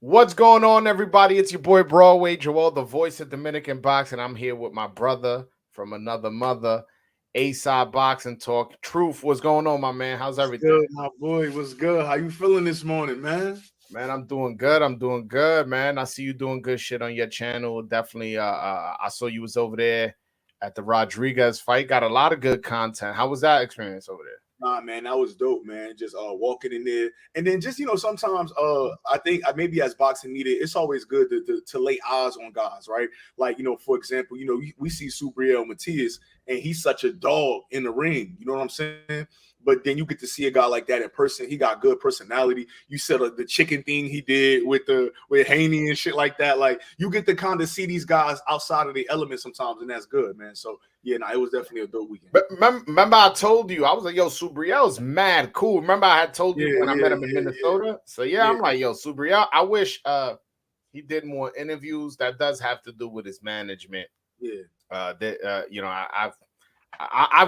What's going on, everybody? It's your boy Broadway Joel, the voice of Dominican Boxing. I'm here with my brother from another mother, A-Side Boxing Talk. Truth, what's going on, my man? How's What's everything? good, my boy? What's good? How you feeling this morning, man? Man, I'm doing good. I'm doing good, man. I see you doing good shit on your channel. Definitely, I saw you was over there at the Rodriguez fight. Got a lot of good content. How was that experience over there? Nah, man, that was dope, man. Just walking in there, and then just sometimes I think maybe as boxing media, it's always good to lay eyes on guys, right? Like for example, we see Subriel Matias, and he's such a dog in the ring. You know what I'm saying? But then you get to see a guy like that in person. He got good personality. You said the chicken thing he did with Haney and shit like that. Like you get to kind of see these guys outside of the element sometimes, and that's good, man. So yeah, it was definitely a dope weekend. But remember, I told you, I was like, yo, Subriel's mad cool. Remember, I had told you when I met him in Minnesota? So yeah, I'm like, yo, Subriel, I wish he did more interviews. That does have to do with his management. I've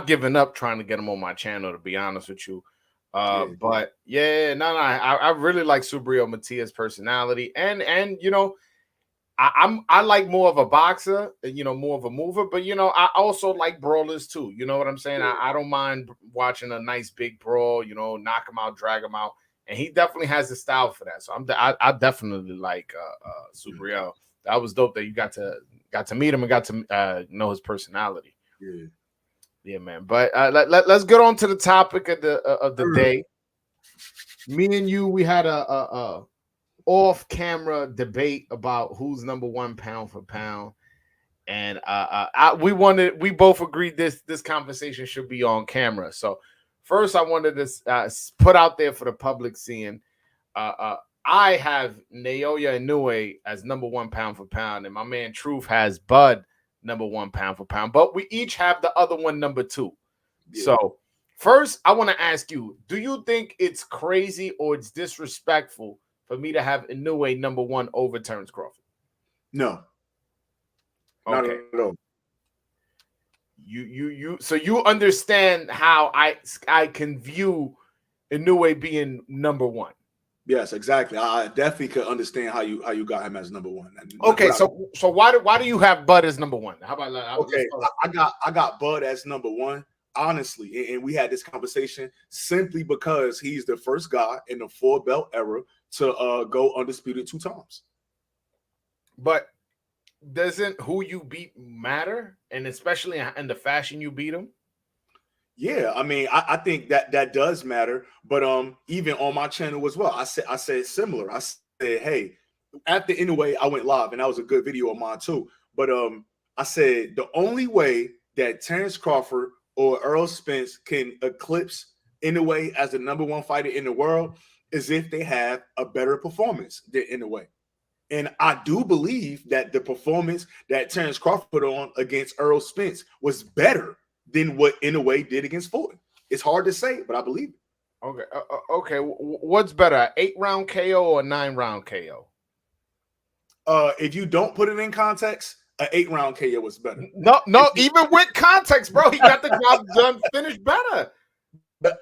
given up trying to get him on my channel, to be honest with you. But yeah, I really like Subriel Matias' personality, and I like more of a boxer, more of a mover, but I also like brawlers too. You know what I'm saying? I don't mind watching a nice big brawl, knock him out, drag him out, and he definitely has the style for that. So I definitely like Subriel. That was dope that you got to meet him and got to know his personality. Yeah, man. But let's get on to the topic of the day. Me and you, we had a off-camera debate about who's number one pound for pound, and we both agreed this conversation should be on camera. So first, I wanted to put out there for the public seeing. I have Naoya Inoue as number one pound for pound, and my man Truth has Bud number one pound for pound, but we each have the other one number two. So first, I want to ask you: do you think it's crazy or it's disrespectful for me to have Inoue number one over Terence Crawford? No. Okay. No. So you understand how I can view Inoue being number one. Yes, exactly. I definitely could understand how you got him as number one. Okay, so why do you have Bud as number one? How about that? Okay, I got Bud as number one. Honestly, and we had this conversation simply because he's the first guy in the 4-belt era to go undisputed 2 times. But doesn't who you beat matter, and especially in the fashion you beat him? Yeah, I mean, I think that does matter. But even on my channel as well, I said similar. I said, hey, after Inoue, I went live, and that was a good video of mine too. But I said the only way that Terence Crawford or Errol Spence can eclipse Inoue as the number one fighter in the world is if they have a better performance than Inoue. And I do believe that the performance that Terence Crawford put on against Errol Spence was better than what Inoue did against Fulton. It's hard to say, but I believe it. Okay. Okay. What's better, 8-round KO or 9-round KO? If you don't put it in context, an 8-round KO was better. No, even with context, bro, he got the job done, finished better.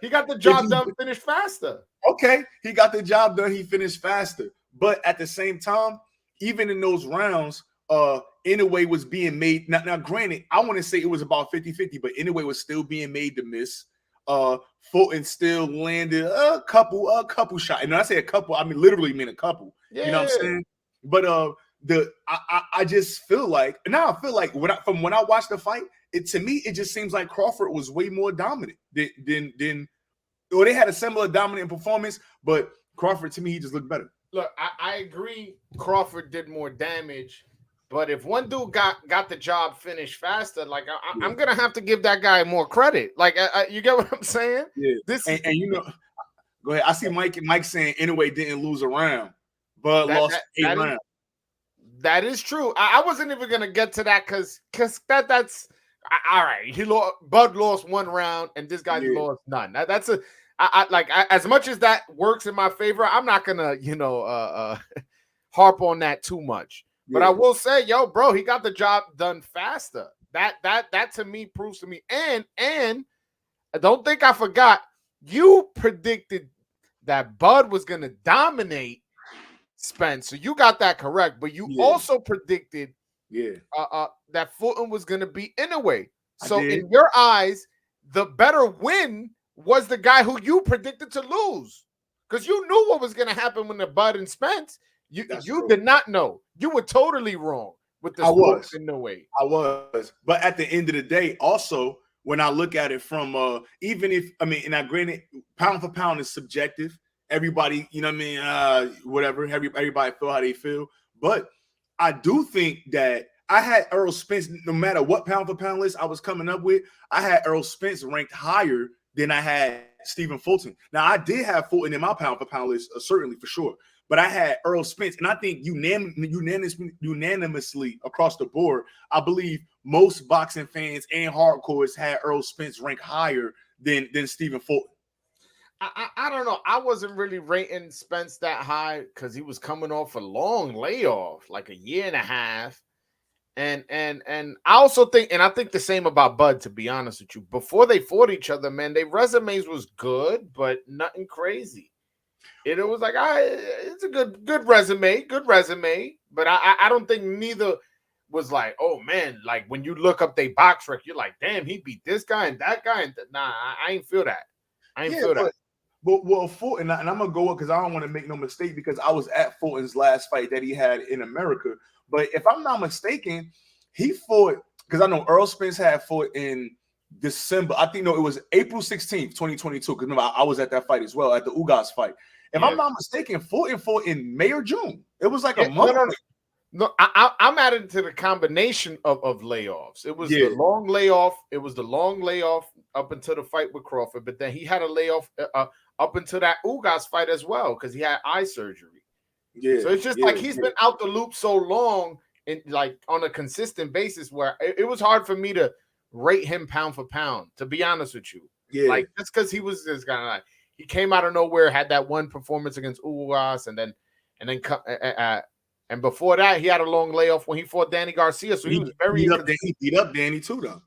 He got the job done, finished faster. Okay, he got the job done, he finished faster. But at the same time, even in those rounds, Inoue was being made. Now, granted, I want to say it was about 50-50, but Inoue was still being made to miss. Fulton still landed a couple shots. And when I say a couple, I mean literally mean a couple. Yeah. You know what I'm saying? But I just feel like when I watched the fight, to me it just seems like Crawford was way more dominant than or they had a similar dominant performance, but Crawford, to me, he just looked better. Look, I agree Crawford did more damage, but if one dude got the job finished faster, like I'm gonna have to give that guy more credit. Like you get what I'm saying? Yeah. Go ahead. I see Mike saying Inoue didn't lose a round, but lost 8 rounds. That is true. I wasn't even gonna get to that because that's all right. Bud lost 1 round and this guy lost none. That's as much as that works in my favor, I'm not gonna harp on that too much. But I will say, bro, he got the job done faster. That to me proves to me. And I don't think I forgot. You predicted that Bud was gonna dominate Spence. So you got that correct, but you also predicted that Fulton was going to be Inoue. So in your eyes, the better win was the guy who you predicted to lose, because you knew what was going to happen when the Bud and Spence. You did not know. You were totally wrong with the Inoue. I was, but at the end of the day, also when I look at it from even if and I granted pound for pound is subjective. Everybody, you know what I mean, whatever. Everybody feel how they feel, but I do think that I had Earl Spence, no matter what pound for pound list I was coming up with, I had Earl Spence ranked higher than I had Stephen Fulton. Now, I did have Fulton in my pound for pound list, certainly for sure, but I had Earl Spence, and I think unanimously across the board, I believe most boxing fans and hardcores had Earl Spence ranked higher than Stephen Fulton. I don't know. I wasn't really rating Spence that high because he was coming off a long layoff, like a year and a half. And I also think, and I think the same about Bud, to be honest with you. Before they fought each other, man, their resumes was good, but nothing crazy. It was like, it's a good resume. But I don't think neither was like, oh man, like when you look up their box rec, you're like, damn, he beat this guy and that guy. And nah, I ain't feel that. But Fulton, and I'm gonna go up because I don't want to make no mistake, because I was at Fulton's last fight that he had in America. But if I'm not mistaken, he fought, because I know Earl Spence had fought in December. I think it was April 16th, 2022. Because I was at that fight as well, at the Ugas fight. If I'm not mistaken, Fulton fought in May or June. It was like a month. No, I'm adding to the combination of layoffs. It was the long layoff. It was the long layoff up until the fight with Crawford, but then he had a layoff up until that Ugas fight as well, because he had eye surgery. Yeah. So it's just like he's been out the loop so long and like on a consistent basis where it was hard for me to rate him pound for pound, to be honest with you. Yeah. Like that's because he was this kind of like, he came out of nowhere, had that one performance against Ugas, and before that, he had a long layoff when he fought Danny Garcia. So he was very he beat up Danny too, though.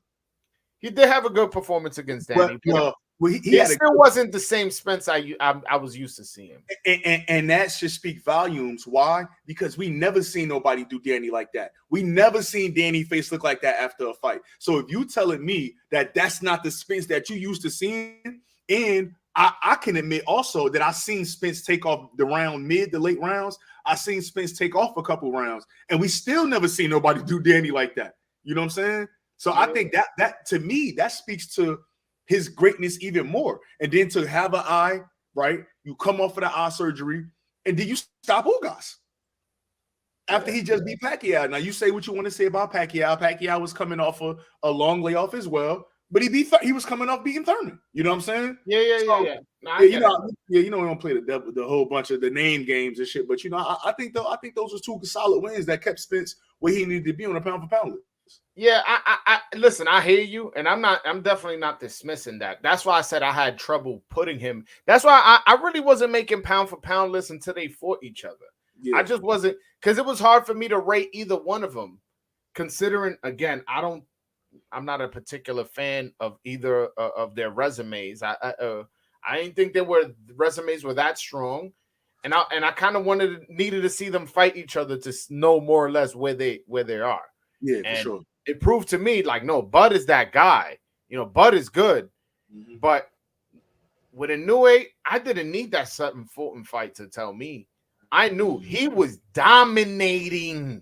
He did have a good performance against Danny. He still wasn't the same Spence I was used to seeing. And that should speak volumes. Why? Because we never seen nobody do Danny like that. We never seen Danny face look like that after a fight. So if you telling me that that's not the Spence that you used to seeing, and I can admit also that I seen Spence take off the round mid to late rounds. I seen Spence take off a couple rounds, and we still never seen nobody do Danny like that. You know what I'm saying? So I think that to me, that speaks to his greatness even more. And then to have an eye, right? You come off of the eye surgery, and then you stop Ugas after he just beat Pacquiao. Now you say what you want to say about Pacquiao. Pacquiao was coming off a long layoff as well. But he was coming off beating Thurman. You know what I'm saying? Yeah. No, you know, we don't play the whole bunch of the name games and shit. But you know, I think those are two solid wins that kept Spence where he needed to be on a pound for pound list. Yeah, I listen, I hear you, and I'm definitely not dismissing that. That's why I said I had trouble putting him. That's why I really wasn't making pound for pound lists until they fought each other. Yeah. I just wasn't, because it was hard for me to rate either one of them, considering, again, I'm not a particular fan of either of their resumes. I didn't think resumes were that strong, and I kind of needed to see them fight each other to know more or less where they are. Yeah, for sure. It proved to me like, no, Bud is that guy. You know, Bud is good, but with Inoue, I didn't need that Sutton Fulton fight to tell me. I knew he was dominating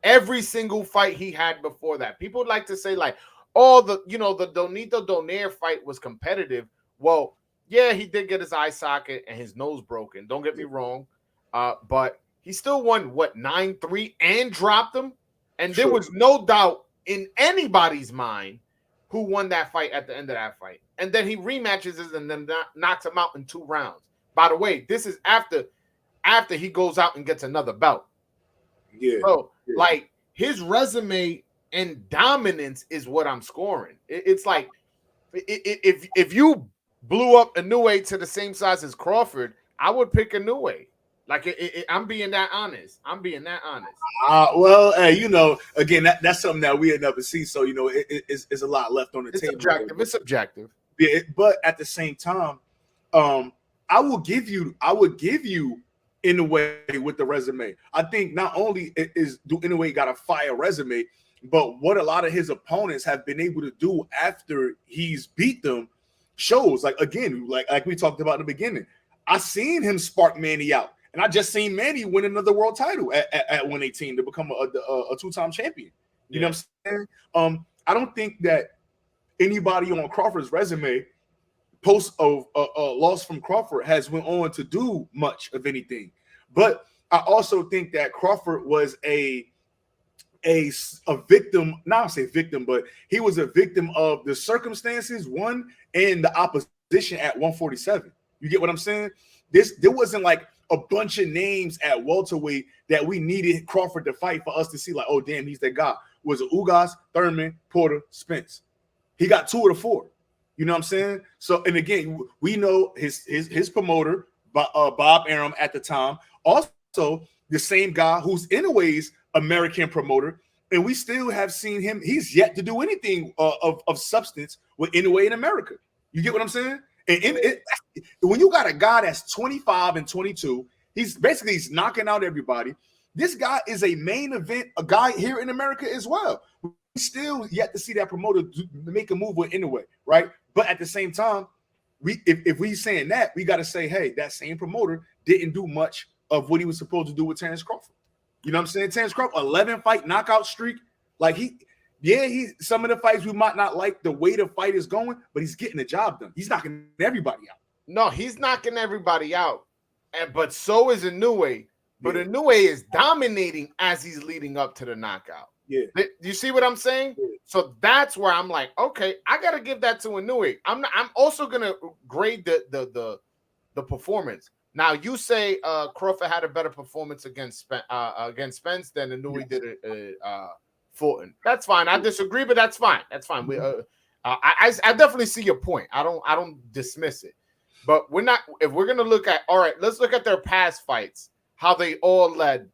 every single fight he had before that. People would like to say like, oh, the Donito Donaire fight was competitive. Well, yeah, he did get his eye socket and his nose broken. Don't get me wrong. But he still won, 9-3 and dropped him. And there was no doubt in anybody's mind who won that fight at the end of that fight. And then he rematches it and then knocks him out in 2 rounds. By the way, this is after he goes out and gets another belt. Yeah. So, like, his resume and dominance is what I'm scoring. It's like, if you blew up Inoue to the same size as Crawford, I would pick Inoue. Like, I'm being that honest. Well, hey, you know, again, that's something that we had never seen. So, you know, it's a lot left on the table. It's subjective. Yeah, but at the same time, I would give you Inoue with the resume. I think not only do Inoue got a fire resume, but what a lot of his opponents have been able to do after he's beat them shows. Like again, like we talked about in the beginning, I seen him spark Manny out, and I just seen Manny win another world title at 118 to become a two-time champion. You know what I'm saying? I don't think that anybody on Crawford's resume post of a loss from Crawford has went on to do much of anything. But I also think that Crawford was a victim, not say victim, but he was a victim of the circumstances, one, and the opposition at 147. You get what I'm saying? There wasn't like a bunch of names at welterweight that we needed Crawford to fight for us to see like, oh, damn, he's that guy. Was it Ugas, Thurman, Porter, Spence? He got 2 of the 4. You know what I'm saying? So, and again, we know his promoter, Bob Arum at the time, also the same guy who's Inoue's American promoter, and we still have seen him. He's yet to do anything of substance with Inoue in America. You get what I'm saying? And when you got a guy that's 25 and 22, he's knocking out everybody. This guy is a main event, a guy here in America as well. We still yet to see that promoter make a move with Inoue, right? But at the same time, if we saying that, we got to say, hey, that same promoter didn't do much of what he was supposed to do with Terrence Crawford. You know what I'm saying? Terrence Crawford, 11-fight knockout streak. Like some of the fights we might not like the way the fight is going, but he's getting the job done. He's knocking everybody out. No, he's knocking everybody out, but so is Inoue. But Inoue is dominating as he's leading up to the knockout. Yeah, you see what I'm saying? Yeah. So that's where I'm like, okay, I gotta give that to Inoue. I'm also gonna grade the performance. Now you say Crawford had a better performance against Spence than Inoue did Fulton. That's fine. I disagree, but that's fine. That's fine. I definitely see your point. I don't dismiss it, but we're not. If we're gonna look at, all right, let's look at their past fights, how they all led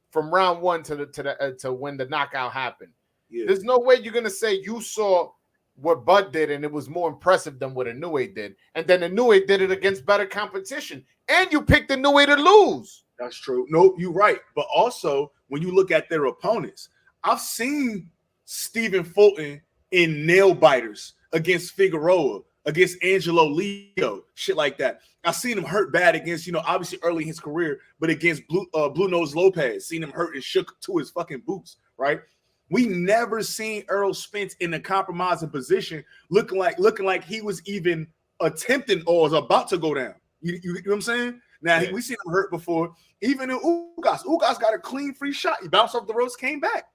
from round 1 to when the knockout happened. Yeah. There's no way you're gonna say you saw what Bud did and it was more impressive than what Inoue did, and then Inoue did it against better competition, and you picked Inoue to lose. That's true. No, you're right. But also, when you look at their opponents, I've seen Stephen Fulton in nail biters against Figueroa, against Angelo Leo, shit like that. I've seen him hurt bad against, obviously early in his career, but against Blue Nose Lopez, seen him hurt and shook to his fucking boots, right? We never seen Errol Spence in a compromising position, looking like he was even attempting or was about to go down. You know what I'm saying? Now, we seen him hurt before. Even in Ugas. Ugas got a clean free shot. He bounced off the ropes, came back.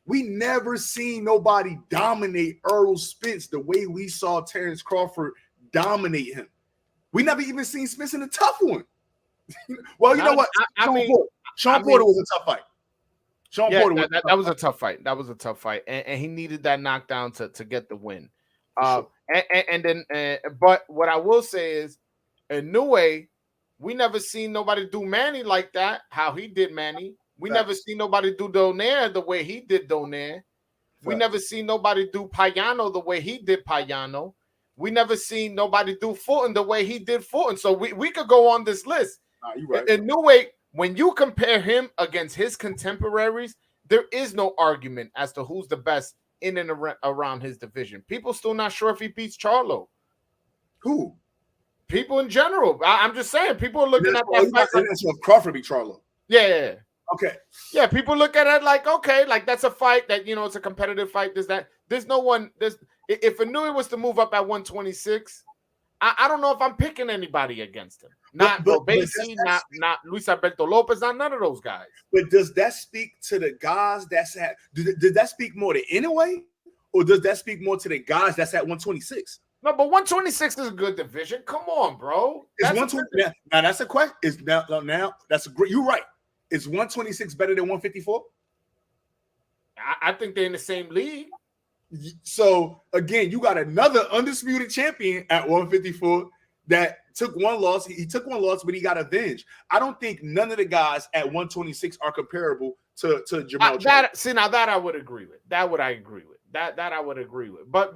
We never seen nobody dominate Errol Spence the way we saw Terrence Crawford dominate him. We never even seen Spence in a tough one. Well, you know what? Sean Porter was a tough fight. That was a tough fight. That was a tough fight, and he needed that knockdown to get the win. Sure. But what I will say is, Inoue, we never seen nobody do Manny like that. How he did Manny. We never seen nobody do Donaire the way he did Donaire. We never seen nobody do Payano the way he did Payano. We never seen nobody do Fulton the way he did Fulton. So we could go on this list. You're right. Inoue, when you compare him against his contemporaries, there is no argument as to who's the best in and around his division. People still not sure if he beats Charlo. Who? People in general. I'm just saying. People are looking at that fight. Like Crawford beat Charlo. Yeah. Okay. Yeah, people look at it like, okay, like that's a fight that, it's a competitive fight. There's no one. If Inoue was to move up at 126, I don't know if I'm picking anybody against him. Not Robesi, not Luis Alberto Lopez, not none of those guys. But does that speak to the guys that's at? Does that speak more to Inoue, or does that speak more to the guys that's at 126? No, but 126 is a good division. Come on, bro. Now that's a question. Now that's a great. You're right. Is 126 better than 154? I think they're in the same league. So again, you got another undisputed champion at 154 that took one loss. He took one loss, but he got avenged. I don't think none of the guys at 126 are comparable to Jamal. That I would agree with. That I would agree with. But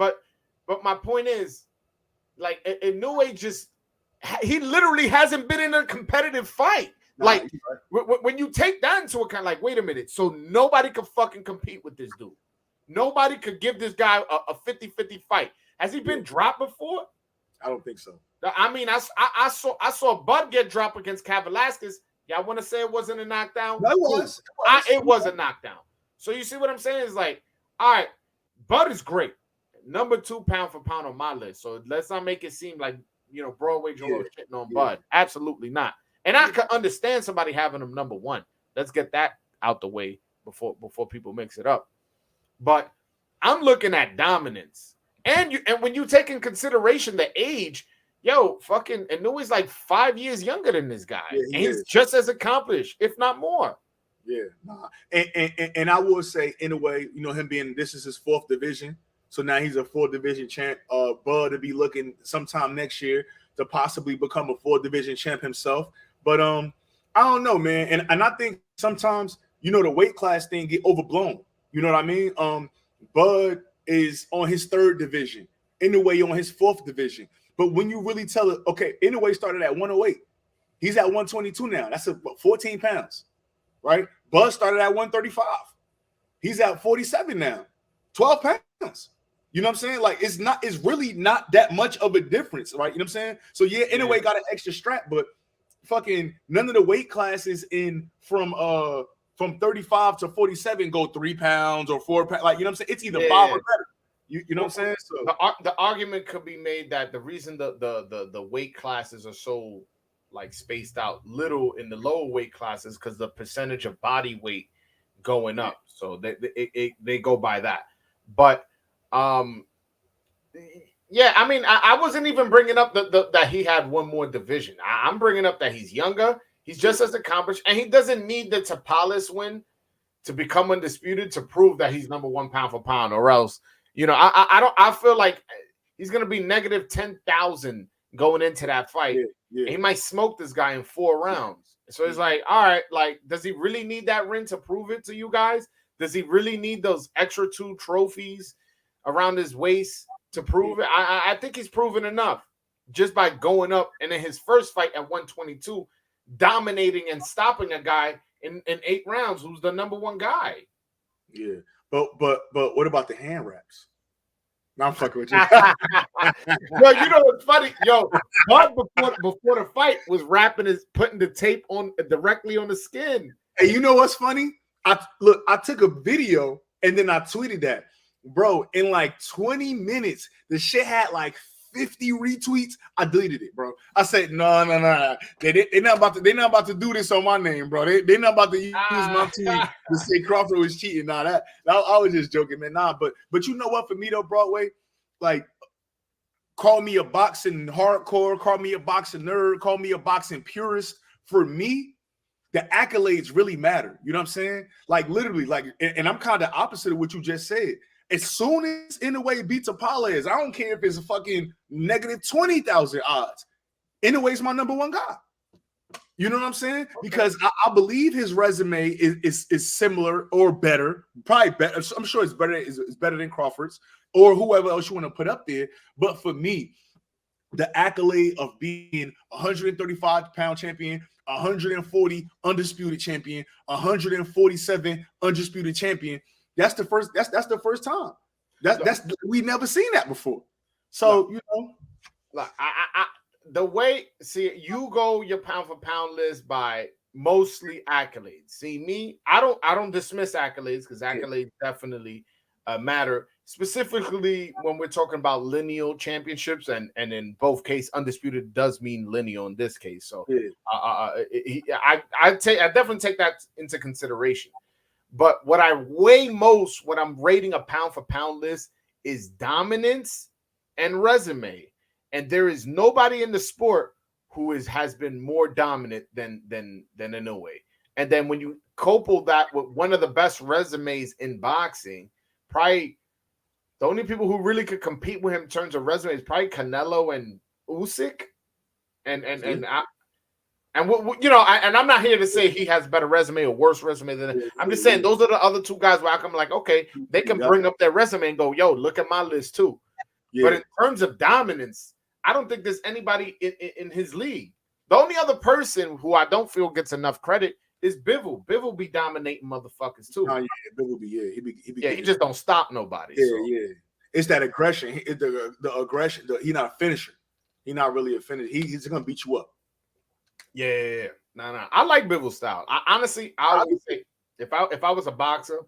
my point is, like, Inoue he literally hasn't been in a competitive fight. Like when you take that into account, like, wait a minute, so nobody could fucking compete with this dude. Nobody could give this guy a 50-50 fight. Has he been dropped before? I don't think so. I mean, I saw Bud get dropped against Cat Velasquez. Y'all want to say it wasn't a knockdown? No, it was. It was a knockdown. So you see what I'm saying? It's like, all right, Bud is great. Number 2 pound for pound on my list. So let's not make it seem like, you know, Broadway Joe shitting on Bud. Absolutely not. And I could understand somebody having him number 1. Let's get that out the way before people mix it up. But I'm looking at dominance. And when you take in consideration the age, yo, fucking Inouye's like 5 years younger than this guy. And he's just as accomplished, if not more. Yeah. And I will say, in a way, you know, him being, this is his 4th division. So now he's a 4th division champ. Bud to be looking sometime next year to possibly become a 4th division champ himself. But I don't know, man. And I think sometimes, you know, the weight class thing get overblown. You know what I mean? Bud is on his 3rd division. Inoue on his 4th division. But when you really tell it, okay, Inoue started at 108. He's at 122 now. That's 14 pounds, right? Bud started at 135. He's at 47 now. 12 pounds. You know what I'm saying? Like, it's really not that much of a difference, right? You know what I'm saying? So yeah, Inoue got an extra strap, but fucking none of the weight classes in from 35 to 47 go 3 pounds or 4 pounds. Like, you know what I'm saying? It's either 5 or better. You know what I'm saying? So the argument could be made that the reason the weight classes are so like spaced out little in the lower weight classes because the percentage of body weight going up. So they go by that. But yeah, I mean, I wasn't even bringing up that he had one more division. I'm bringing up that he's younger. He's just as accomplished, and he doesn't need the Tapales win to become undisputed to prove that he's number 1 pound for pound, or else, you know, I feel like he's gonna be negative 10,000 going into that fight. He might smoke this guy in 4 rounds. So it's like, all right, like, does he really need that ring to prove it to you guys? Does he really need those extra 2 trophies around his waist to prove it? I think he's proven enough just by going up and in his first fight at 122, dominating and stopping a guy in 8 rounds who's the number 1 guy. Yeah, but what about the hand wraps? No, I'm fucking with you. Yo, you know what's funny? Yo, Bud before the fight was putting the tape on directly on the skin. Hey, you know what's funny? I took a video and then I tweeted that. Bro, in like 20 minutes, the shit had like 50 retweets. I deleted it, bro. I said, no. They're not about to do this on my name, bro. They're not about to use my team to say Crawford was cheating. Nah, I was just joking, man. Nah, but you know what? For me though, Broadway, like, call me a boxing hardcore, call me a boxing nerd, call me a boxing purist. For me, the accolades really matter. You know what I'm saying? Like, literally, like, and I'm kind of opposite of what you just said. As soon as Inoue beats Tapales, I don't care if it's a fucking negative 20,000 odds. Inoue's my number 1 guy. You know what I'm saying? Because I believe his resume is similar or better, probably better. I'm sure it's better. It's better than Crawford's or whoever else you want to put up there. But for me, the accolade of being 135-pound champion, 140 undisputed champion, 147 undisputed champion. That's the first. That's the first time. That's we never seen that before. So you know, like the way you go your pound for pound list by mostly accolades. See me, I don't dismiss accolades because accolades definitely matter. Specifically when we're talking about lineal championships, and in both cases, undisputed does mean lineal in this case. So I definitely take that into consideration. But what I'm rating a pound for pound list is dominance and resume. And there is nobody in the sport who has been more dominant than Inoue. And then when you couple that with one of the best resumes in boxing, probably the only people who really could compete with him in terms of resume is probably Canelo and Usyk. And you know, and I'm not here to say he has better resume or worse resume than it. I'm just saying those are the other 2 guys where I'm like, okay, they can bring up their resume and go, yo, look at my list too. Yeah. But in terms of dominance, I don't think there's anybody in his league The only other person who I don't feel gets enough credit is Bivol. Bivol be dominating motherfuckers too. Oh yeah, Bivol be he just don't stop nobody. Yeah, so. yeah. It's that aggression. The aggression. He's not a finisher. He's not really a finisher. He's gonna beat you up. Yeah. No. I like Bivol style. I would say if I was a boxer,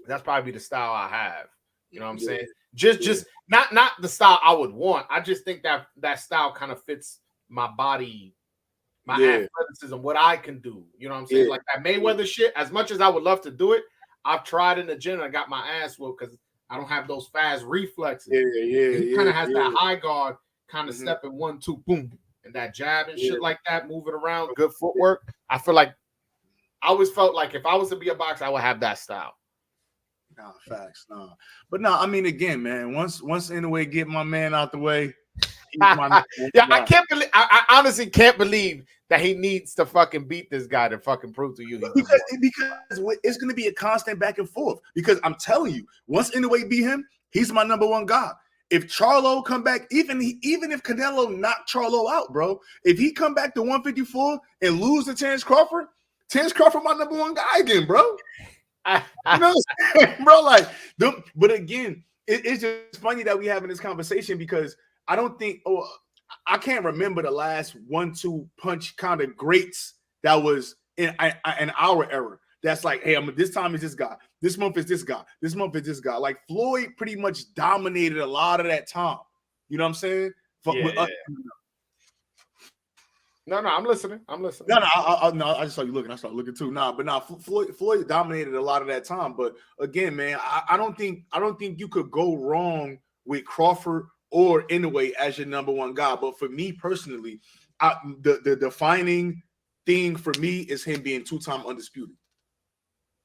that's probably the style I have. You know what I'm saying? Just not the style I would want. I just think that style kind of fits my body, my athleticism, what I can do. You know what I'm saying? Like that Mayweather shit. As much as I would love to do it, I've tried in the gym and I got my ass whooped because I don't have those fast reflexes. He kind of has that high guard, kind of stepping 1, 2, boom, and that jab and shit like that, moving around, good footwork. I feel like I always felt like if I was to be a boxer, I would have that style. Nah, facts, nah. But no, I mean, again, man, once in a way, get my man out the way. I can't believe. I honestly can't believe that he needs to fucking beat this guy to fucking prove to you. Because it's going to be a constant back and forth. Because I'm telling you, once in the way beat him, he's my number one guy. If Charlo come back, even if Canelo knocked Charlo out, bro, if he come back to 154 and lose to Terence Crawford my number one guy again, bro. You know what I'm saying, bro? Like, but again, it's just funny that we having this conversation because I don't think, I can't remember the last 1-2 punch kind of greats that was in our era. That's like, hey, this time is this guy. This month is this guy. This month is this guy. Like Floyd pretty much dominated a lot of that time. You know what I'm saying? No, I'm listening. No, I just saw you looking. I started looking too. Floyd dominated a lot of that time. But again, man, I don't think you could go wrong with Crawford or Inoue as your number one guy. But for me personally, the defining thing for me is him being 2-time undisputed.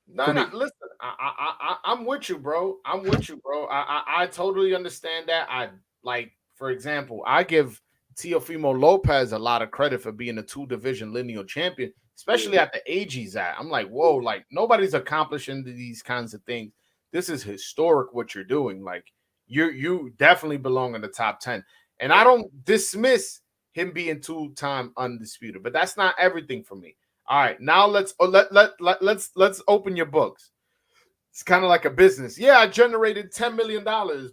No, listen, I'm with you, bro. I totally understand that. For example, I give Teofimo Lopez a lot of credit for being a 2-division lineal champion, especially at the age he's at. I'm like, whoa, like nobody's accomplishing these kinds of things. This is historic what you're doing. Like you definitely belong in the top 10. And I don't dismiss him being 2-time undisputed, but that's not everything for me. All right, now let's open your books. It's kind of like a business. Yeah, I generated $10 million,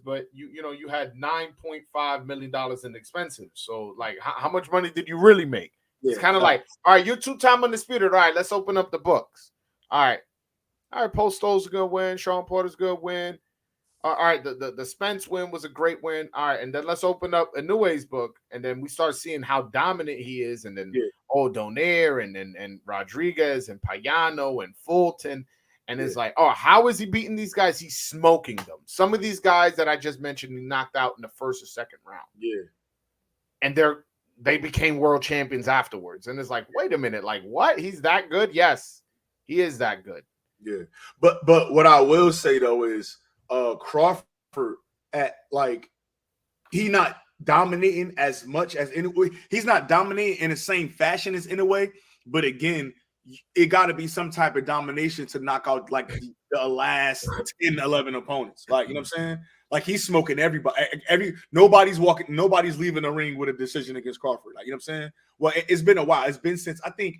but you had $9.5 million in expenses. So like, how much money did you really make? It's kind of like, all right, you're 2-time undisputed. All right, let's open up the books. All right, Posto's gonna win. Sean Porter's gonna win. All right, the Spence win was a great win. All right, and then let's open up Inoue's book, and then we start seeing how dominant he is, and then Donaire and Rodriguez and Payano and Fulton, and it's like, oh, how is he beating these guys? He's smoking them. Some of these guys that I just mentioned, he knocked out in the first or second round. Yeah, and they became world champions afterwards, and it's like, wait a minute, like what? He's that good? Yes, he is that good. Yeah, but what I will say though is. Crawford at like he not dominating as much as Inoue. He's not dominating in the same fashion as Inoue, but again, it got to be some type of domination to knock out like the last 10, 11 opponents. Like, you know what I'm saying? Like he's smoking everybody. Nobody's leaving the ring with a decision against Crawford. Like, you know what I'm saying? Well, it's been a while. It's been since I think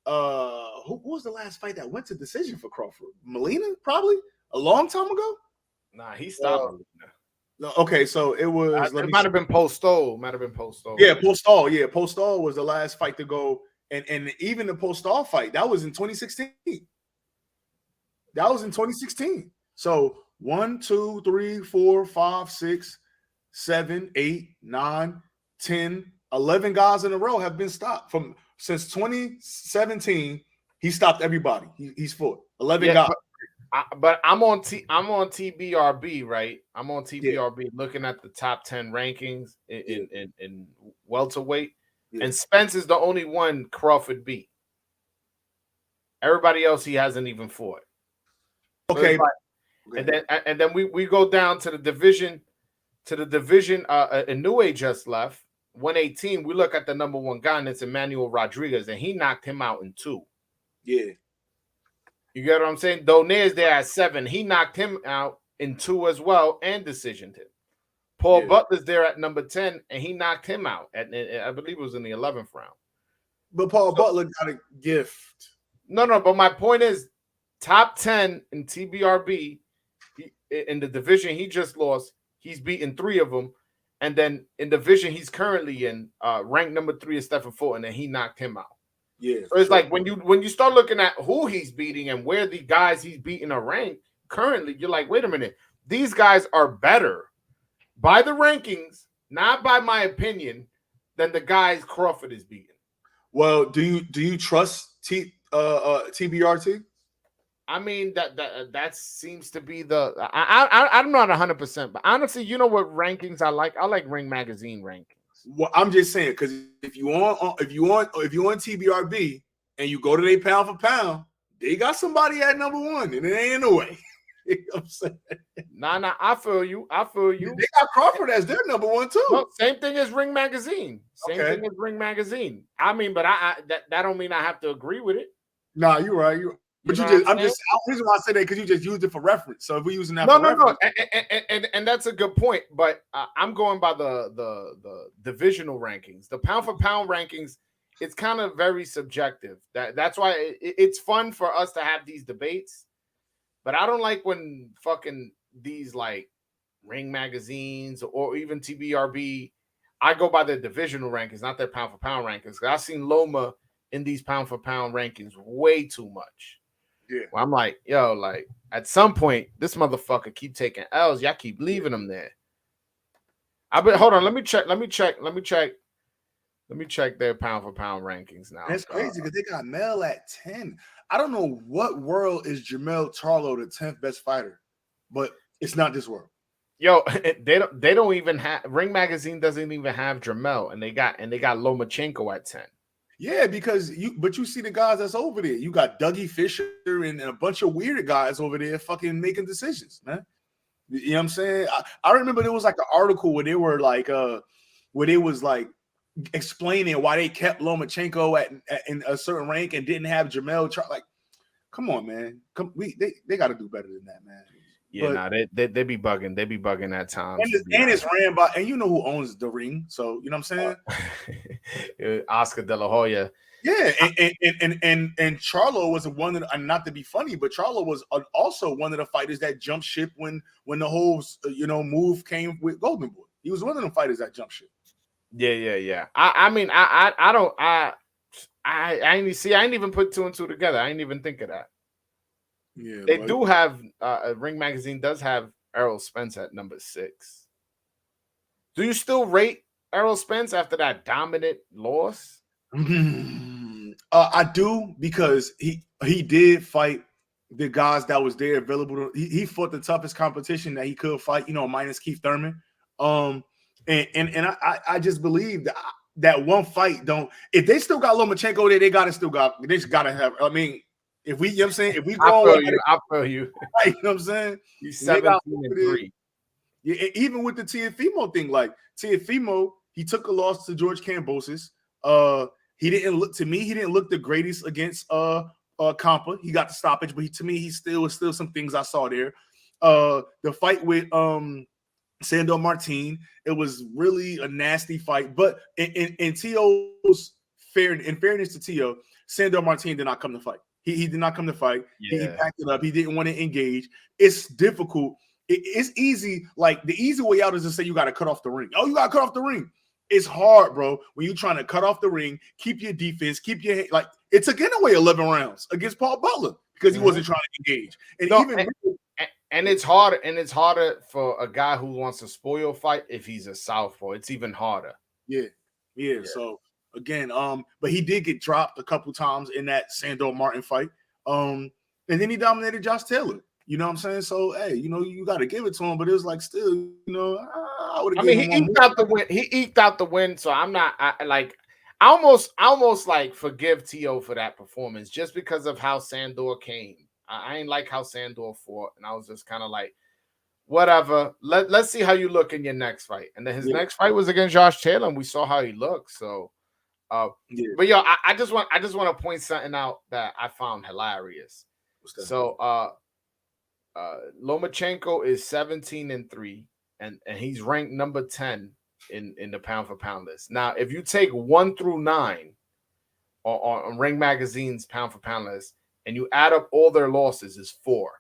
who was the last fight that went to decision for Crawford? Molina, probably a long time ago. Nah, he stopped. Okay, so it was. It might have been Postol. Yeah, Postol. Yeah, Postol was the last fight to go, and even the Postol fight that was in 2016. So 1, 2, 3, 4, 5, 6, 7, 8, 9, 10, 11 guys in a row have been stopped since 2017. He stopped everybody. He's fought 11 guys. But I'm on TBRB, right? I'm on TBRB looking at the top 10 rankings in welterweight, and Spence is the only one Crawford beat. Everybody else he hasn't even fought. Okay, and then we go down to the division. Inoue just left 118. We look at the number one guy, and it's Emmanuel Rodriguez, and he knocked him out in 2. Yeah. You get what I'm saying? Donaire's there at 7. He knocked him out in 2 as well and decisioned him. Paul Butler's there at number 10, and he knocked him out. I believe it was in the 11th round. But Paul Butler got a gift. No, but my point is top 10 in TBRB in the division he just lost. He's beaten 3 of them. And then in the division he's currently in, ranked number 3 is Stephen Fulton, and he knocked him out. Yeah. So it's like when you start looking at who he's beating and where the guys he's beating are ranked currently, you're like, wait a minute, these guys are better by the rankings, not by my opinion, than the guys Crawford is beating. Well, do you trust TBRT? I mean, that seems to be the I'm not 100%, but honestly, you know what rankings I like? I like Ring Magazine rankings. Well, I'm just saying, because if you on TBRB and you go to their pound for pound, they got somebody at number 1, and it ain't in the way. You know what I'm saying? Nah, I feel you. They got Crawford as their number 1 too. No, same thing as Ring Magazine. Same thing as Ring Magazine. I mean, but that don't mean I have to agree with it. Nah, you're right. But the reason why I say that because you just used it for reference. So if we're using that for reference, and that's a good point. But I'm going by the divisional rankings, the pound for pound rankings. It's kind of very subjective. That's why it's fun for us to have these debates. But I don't like when fucking these like Ring magazines or even TBRB. I go by the divisional rankings, not their pound for pound rankings. I've seen Loma in these pound for pound rankings way too much. Yeah, well, I'm like, yo, like at some point, this motherfucker keep taking L's. Y'all keep leaving him there. Hold on, let me check their pound for pound rankings now. That's crazy because they got Mel at 10. I don't know what world is Jermell Charlo the 10th best fighter, but it's not this world. Yo, they don't even have Ring Magazine doesn't even have Jermell, and they got Lomachenko at 10. Yeah, because you see the guys that's over there. You got Dougie Fisher and a bunch of weird guys over there fucking making decisions, man. You know what I'm saying? I remember there was like an article where they were like where they was like explaining why they kept Lomachenko in a certain rank and didn't have Jermell. Like, come on, man. They got to do better than that, man. Yeah, they be bugging. They be bugging at times. And it's ran by, and you know who owns the ring, so you know what I'm saying? Oscar De La Hoya. Yeah, and Charlo was one of, and not to be funny, but Charlo was also one of the fighters that jumped ship when the whole move came with Golden Boy. He was one of them fighters that jumped ship. Yeah. I mean, I ain't even put 2 and 2 together. I ain't even think of that. Yeah, they do have Ring Magazine does have Errol Spence at number 6. Do you still rate Errol Spence after that dominant loss? I do, because he did fight the guys that was there available. He fought the toughest competition that he could fight, minus Keith Thurman. And I just believe that one fight if they still got Lomachenko there, they just gotta have. I mean, if we, you know what I'm saying, if we go, I feel you. Right, you know what I'm saying? He's 17-3. Yeah, even with the Teofimo thing, like Teofimo, he took a loss to George Kambosos. He didn't look the greatest against Compa. He got the stoppage, but to me, he was still some things I saw there. The fight with Sandor Martin, it was really a nasty fight. But in T.O.'s fairness to T.O., Sandor Martin did not come to fight. He did not come to fight. Yeah. He backed it up. He didn't want to engage. It's difficult. It's easy. Like, the easy way out is to say you got to cut off the ring. Oh, you got to cut off the ring. It's hard, bro, when you're trying to cut off the ring, keep your defense, keep your – like, it took anyway 11 rounds against Paul Butler because he wasn't trying to engage. And it's harder. And it's harder for a guy who wants to spoil fight if he's a southpaw. It's even harder. Yeah. So – again, but he did get dropped a couple times in that Sandor Martin fight. And then he dominated Josh Taylor. You know what I'm saying? So, hey, you got to give it to him, but it was like still, I would have given him he eked out the win. He eked out the win, so I'm not I almost like forgive T.O. for that performance just because of how Sandor came. I ain't like how Sandor fought, and I was just kind of like, whatever. Let's see how you look in your next fight. And then his next fight was against Josh Taylor, and we saw how he looked. So but yo, I just want to point something out that I found hilarious. So Lomachenko is 17-3, and he's ranked number 10 in the pound for pound list. Now, if you take 1 through 9, on Ring Magazine's pound for pound list, and you add up all their losses, is 4.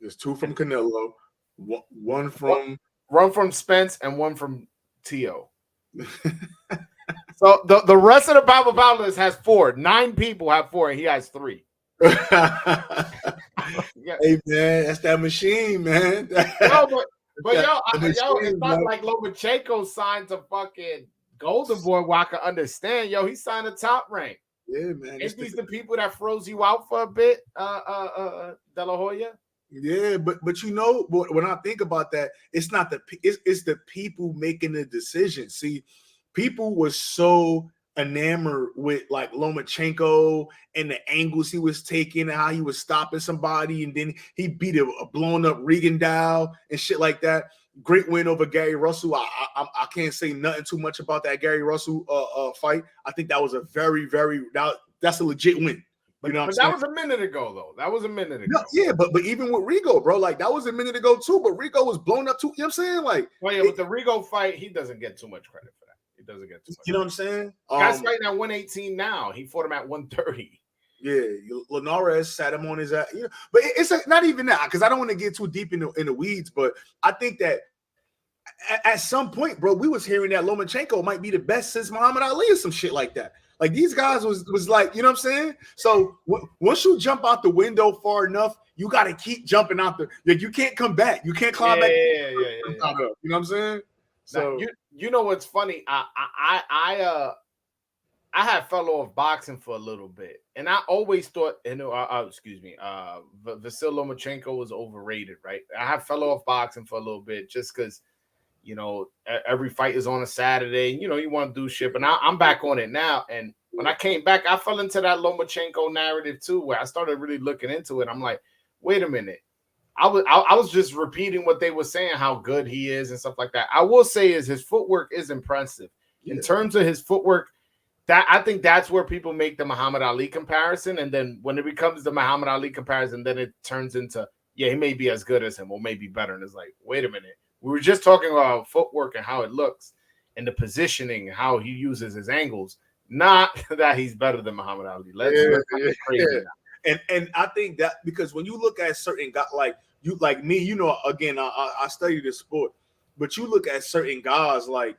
There's 2 from Canelo, one from one from Spence, and 1 from T.O. So the rest of the pound for pound list has 4. 9 people have 4, and he has 3. Hey man, that's that machine, man. It's not like Lomachenko signed to fucking Golden Boy where I can understand. Yo, he signed a top rank. Yeah, man. Ain't these the people that froze you out for a bit, De La Hoya? Yeah, but you know, when I think about that, it's not it's the people making the decision. See, people were so enamored with like Lomachenko and the angles he was taking and how he was stopping somebody, and then he beat a blown up Regan Dow and shit like that. Great win over Gary Russell. I can't say nothing too much about that Gary Russell fight. I think that was a that's a legit win. But that was a minute ago, though. That was a minute ago. No, yeah, but even with Rigo, bro, like that was a minute ago too. But Rigo was blown up too. You know what I'm saying? Like, with the Rigo fight, he doesn't get too much credit for that. He doesn't get too much. You know what I'm saying? Guy's fighting at 118 now. He fought him at 130. Yeah, Linares sat him on his ass. You know, but it's not even that, because I don't want to get too deep in the weeds. But I think that at some point, bro, we was hearing that Lomachenko might be the best since Muhammad Ali or some shit like that. Like these guys was like, you know what I'm saying? So once you jump out the window far enough, you got to keep jumping out like you can't come back. You can't climb back. Yeah. You know what I'm saying? So now, you know what's funny? I had fell off boxing for a little bit, and I always thought, Vasyl Lomachenko was overrated, right? I had fell off boxing for a little bit just because, you know, every fight is on a Saturday. You know, you want to do shit, but I'm back on it now. And when I came back, I fell into that Lomachenko narrative too, where I started really looking into it. I'm like, wait a minute. I was just repeating what they were saying, how good he is and stuff like that. I will say is his footwork is impressive. Yeah. In terms of his footwork, that I think that's where people make the Muhammad Ali comparison. And then when it becomes the Muhammad Ali comparison, then it turns into, yeah, he may be as good as him or maybe better. And it's like, wait a minute. We were just talking about footwork and how it looks and the positioning, how he uses his angles, not that he's better than Muhammad Ali. And I think that because when you look at certain guys like me, you know, again, I study the sport, but you look at certain guys like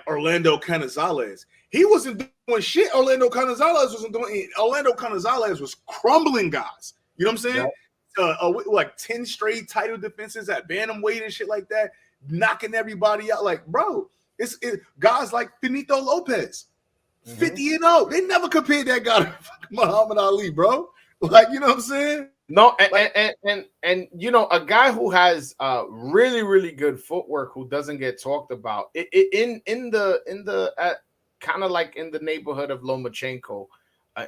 Orlando Canizales. He wasn't doing shit. Orlando Canizales wasn't doing. Orlando Canizales was crumbling guys. You know what I'm saying? Yeah. Like 10 straight title defenses at bantamweight and shit like that, knocking everybody out. Like, bro, it's guys like Finito Lopez, 50-0. They never compared that guy to Muhammad Ali, bro. Like, you know what I'm saying? No, and you know, a guy who has really, really good footwork who doesn't get talked about in the kind of like in the neighborhood of Lomachenko,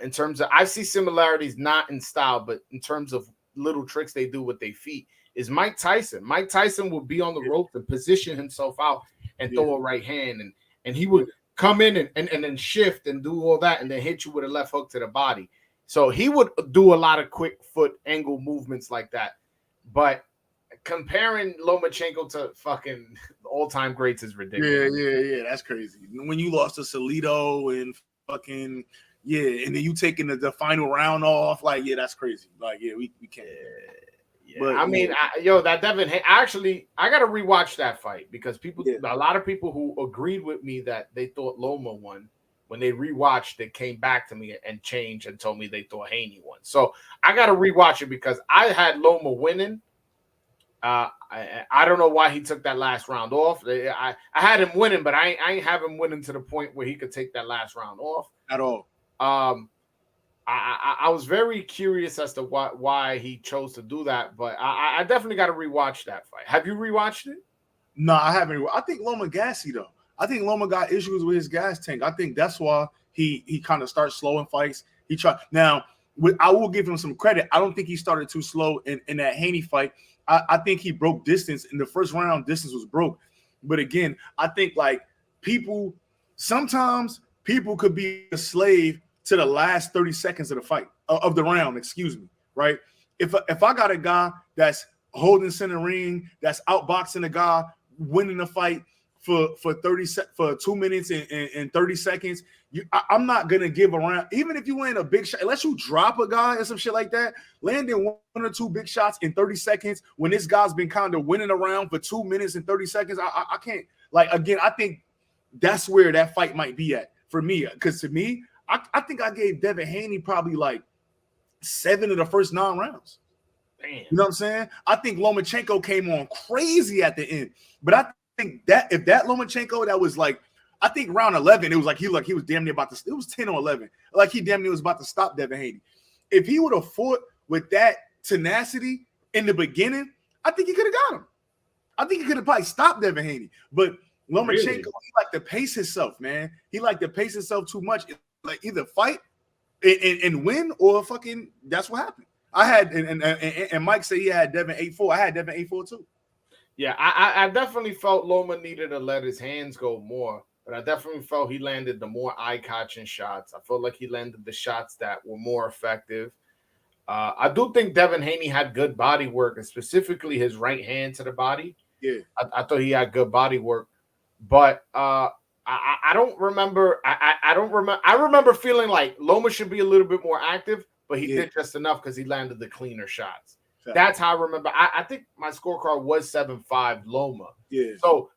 in terms of, I see similarities not in style, but in terms of little tricks they do with their feet, is Mike Tyson. Mike Tyson would be on the rope and position himself out and throw a right hand, and he would come in and then shift and do all that and then hit you with a left hook to the body. So he would do a lot of quick foot angle movements like that. But comparing Lomachenko to fucking all-time greats is ridiculous. Yeah. That's crazy. When you lost to Salido and fucking and then you taking the final round off, like, that's crazy. Like, we can't. Yeah. But I mean, that Devin, I got to rewatch that fight because a lot of people who agreed with me that they thought Loma won, when they rewatched it, came back to me and changed and told me they thought Haney won. So I got to rewatch it because I had Loma winning. I don't know why he took that last round off. I had him winning, but I ain't have him winning to the point where he could take that last round off at all. I was very curious as to why he chose to do that, but I definitely got to rewatch that fight. Have you rewatched it? No, I haven't. I think Loma gassy though. I think Loma got issues with his gas tank. I think that's why he kind of starts slow in fights. He tried. Now, I will give him some credit. I don't think he started too slow in that Haney fight. I think he broke distance in the first round. Distance was broke. But again, I think like sometimes people could be a slave to the last 30 seconds of the fight, of the round, excuse me, right? If I got a guy that's holding center ring, that's outboxing a guy, winning the fight for 2 minutes and 30 seconds, I'm not gonna give around. Even if you land a big shot, unless you drop a guy or some shit like that, landing 1 or 2 big shots in 30 seconds when this guy's been kind of winning around for 2 minutes and 30 seconds, I can't. Like, again, I think that's where that fight might be at for me. Because to me, I think I gave Devin Haney probably like 7 of the first 9 rounds. Damn. You know what I'm saying? I think Lomachenko came on crazy at the end. But I think that if that Lomachenko, that was like, I think round 11, it was like he was damn near about to, it was 10 or 11. Like he damn near was about to stop Devin Haney. If he would have fought with that tenacity in the beginning, I think he could have got him. I think he could have probably stopped Devin Haney. But Lomachenko, he liked to pace himself, man. He liked to pace himself too much. Like either fight and win or fucking that's what happened. I had and Mike said he had Devin 8-4. I had Devin 8-4 too. Yeah, I definitely felt Loma needed to let his hands go more, but I definitely felt he landed the more eye-catching shots. I felt like he landed the shots that were more effective. I do think Devin Haney had good body work, and specifically his right hand to the body. Yeah, I thought he had good body work, but I don't remember. I don't remember. I remember feeling like Loma should be a little bit more active, but he did just enough because he landed the cleaner shots. That's how I remember. I think my scorecard was 7-5 Loma. Yeah. So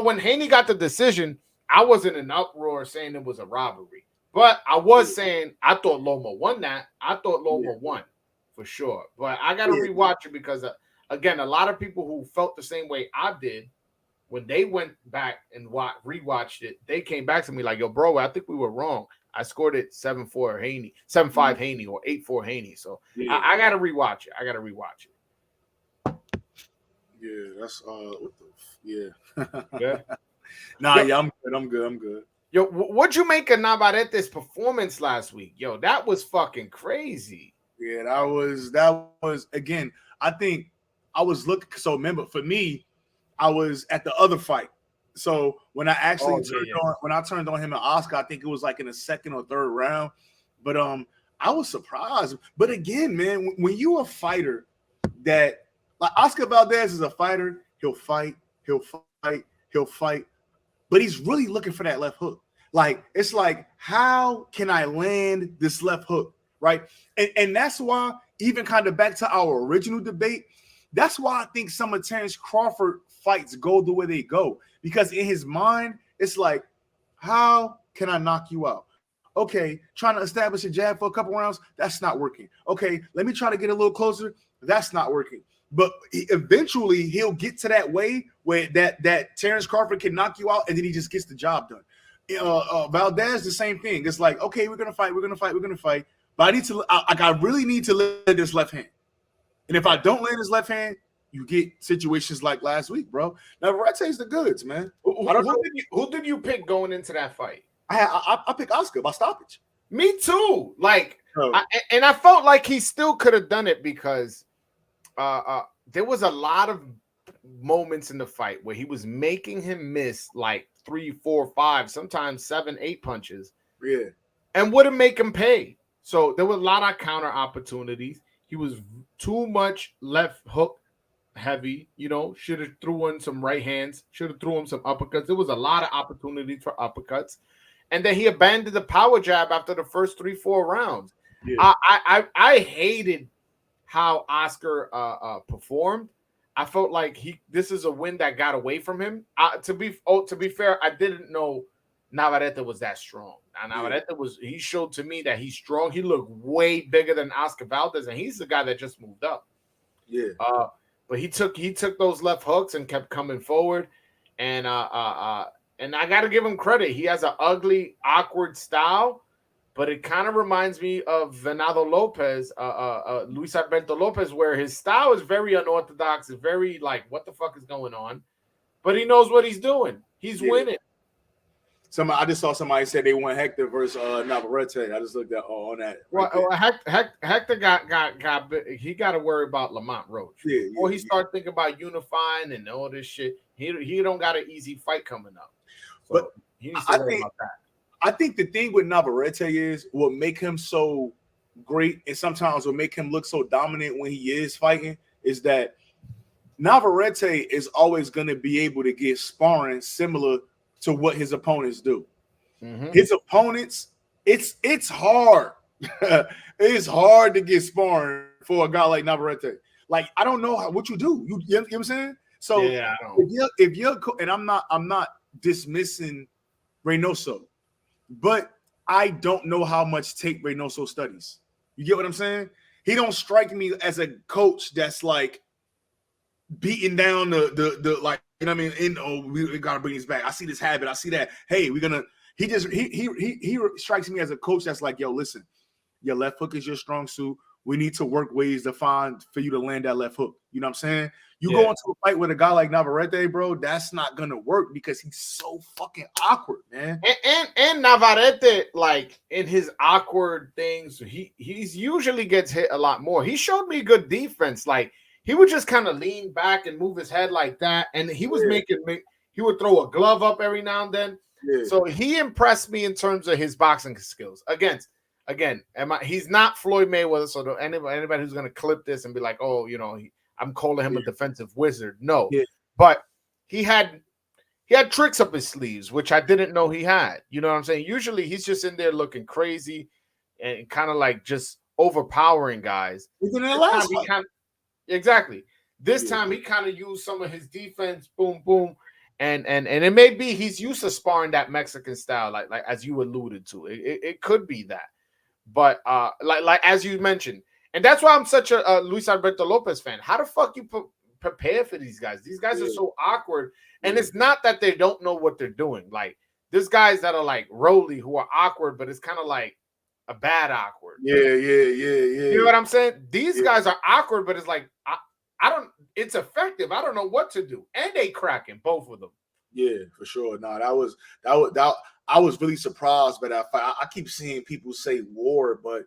when Haney got the decision, I wasn't in uproar saying it was a robbery, but I was saying I thought Loma won that. I thought Loma won for sure, but I got to rewatch it because again, a lot of people who felt the same way I did when they went back and rewatched it, they came back to me like, "Yo, bro, I think we were wrong. I scored it 7-4 Haney, 7-5 Haney, or 8-4 Haney." So I gotta rewatch it. Yeah, that's yeah. Good. I'm good. Yo, what'd you make of Navarrete's performance last week? Yo, that was fucking crazy. Yeah, that was again. I think I was looking. So remember, for me, I was at the other fight. So when I actually turned on him and Oscar, I think it was like in the 2nd or 3rd round. But I was surprised. But again, man, when you a fighter that like Oscar Valdez is a fighter, he'll fight, but he's really looking for that left hook. Like it's like, how can I land this left hook? Right. And that's why, even kind of back to our original debate, that's why I think some of Terrence Crawford fights go the way they go. Because in his mind, it's like, how can I knock you out? Okay, trying to establish a jab for a couple rounds, that's not working. Okay, let me try to get a little closer. That's not working. But eventually, he'll get to that way where that Terrence Crawford can knock you out, and then he just gets the job done. Valdez, the same thing. It's like, okay, we're gonna fight. But I really need to land this left hand. And if I don't land his left hand, you get situations like last week, bro. Navarrete's the goods, man. Who did you pick going into that fight? I picked Oscar by stoppage. Me too. Like, I felt like he still could have done it because there was a lot of moments in the fight where he was making him miss like 3, 4, 5, sometimes 7, 8 punches. Yeah. And wouldn't make him pay. So there were a lot of counter opportunities. He was too much left hook heavy, should have threw in some right hands, should have threw him some uppercuts. There was a lot of opportunities for uppercuts. And then he abandoned the power jab after the first 3, 4 rounds. Yeah. I hated how Oscar performed. I felt like this is a win that got away from him. To be fair, I didn't know Navarrete was that strong. Navarrete he showed to me that he's strong. He looked way bigger than Oscar Valdez, and he's the guy that just moved up. Yeah. But he took those left hooks and kept coming forward, and I got to give him credit. He has an ugly, awkward style, but it kind of reminds me of Venado Lopez, Luis Alberto Lopez, where his style is very unorthodox. It's very like, what the fuck is going on? But he knows what he's doing. He's winning. I just saw somebody say they won Hector versus Navarrete. I just looked at on that. Hector got he got to worry about Lamont Roach. Before he start thinking about unifying and all this shit, he don't got an easy fight coming up. So but he needs to worry about that. I think the thing with Navarrete is what make him so great, and sometimes what make him look so dominant when he is fighting is that Navarrete is always going to be able to get sparring similar to what his opponents do. Mm-hmm. His opponents, it's hard. It's hard to get sparring for a guy like Navarrete. Like, I don't know what you do. You know what I'm saying? So Yeah, I don't. if you're and I'm not dismissing Reynoso, but I don't know how much tape Reynoso studies. You get what I'm saying? He don't strike me as a coach that's like beating down the like, you know what I mean? We gotta bring this back. I see this habit. I see that. Hey, we're gonna. He strikes me as a coach that's like, yo, listen, your left hook is your strong suit. We need to work ways to find for you to land that left hook. You know what I'm saying? You go into a fight with a guy like Navarrete, bro, that's not gonna work because he's so fucking awkward, man. And Navarrete, like in his awkward things, he's usually gets hit a lot more. He showed me good defense. Like he would just kind of lean back and move his head like that, and he was he would throw a glove up every now and then. Yeah. So he impressed me in terms of his boxing skills. Again, he's not Floyd Mayweather, so anybody who's going to clip this and be like, oh, you know, I'm calling him a defensive wizard. No, but he had tricks up his sleeves, which I didn't know he had. You know what I'm saying? Usually he's just in there looking crazy and kind of like just overpowering guys. Exactly. This time he kind of used some of his defense, boom, boom. And it may be he's used to sparring that Mexican style, like as you alluded to. It could be that. But like as you mentioned, and that's why I'm such a Luis Alberto Lopez fan. How the fuck you prepare for these guys? These guys are so awkward, and it's not that they don't know what they're doing. Like there's guys that are like Rolly who are awkward, but it's kind of like a bad awkward. Yeah. You know what I'm saying? These guys are awkward, but it's like I don't. It's effective. I don't know what to do, and they cracking both of them. Yeah, for sure. No, I was really surprised by that fight. I keep seeing people say war, but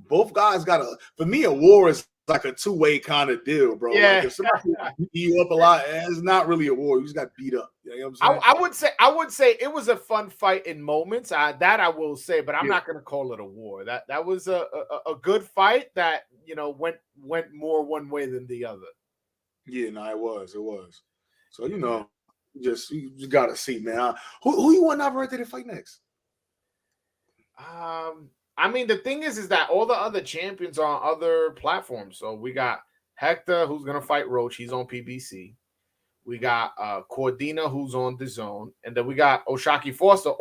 both guys got for me, a war is like a two-way kind of deal, bro. Yeah. Like if somebody beat you up a lot, it's not really a war. You just got beat up. You know what I'm saying? I would say it was a fun fight in moments. That I will say, but I'm not going to call it a war. That was a good fight that, you know, went more one way than the other. Yeah, no, it was. So, you know, you just gotta see, man. Who you want Navarrete to fight next? I mean, the thing is that all the other champions are on other platforms. So we got Hector, who's gonna fight Roach. He's on PBC. We got Cordina, who's on DAZN, and then we got Oshaki Foster,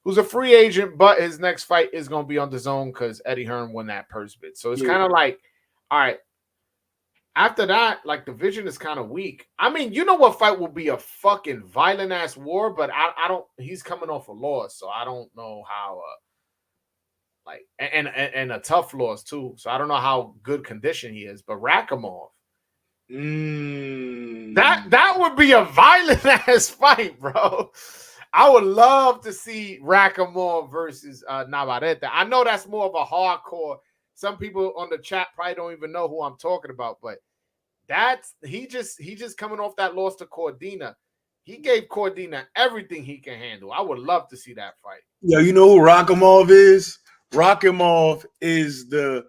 who's a free agent, but his next fight is gonna be on DAZN because Eddie Hearn won that purse bid. So it's kind of like, all right. After that, like the vision is kind of weak. I mean, you know what fight will be a fucking violent ass war, but I don't. He's coming off a loss, so I don't know how. And a tough loss too, so I don't know how good condition he is. But Rakhimov, that would be a violent ass fight, bro. I would love to see Rakhimov versus Navarrete. I know that's more of a hardcore. Some people on the chat probably don't even know who I'm talking about, but he just coming off that loss to Cordina. He gave Cordina everything he can handle. I would love to see that fight. Yeah, you know who Rakhimov is? Rakhimov is the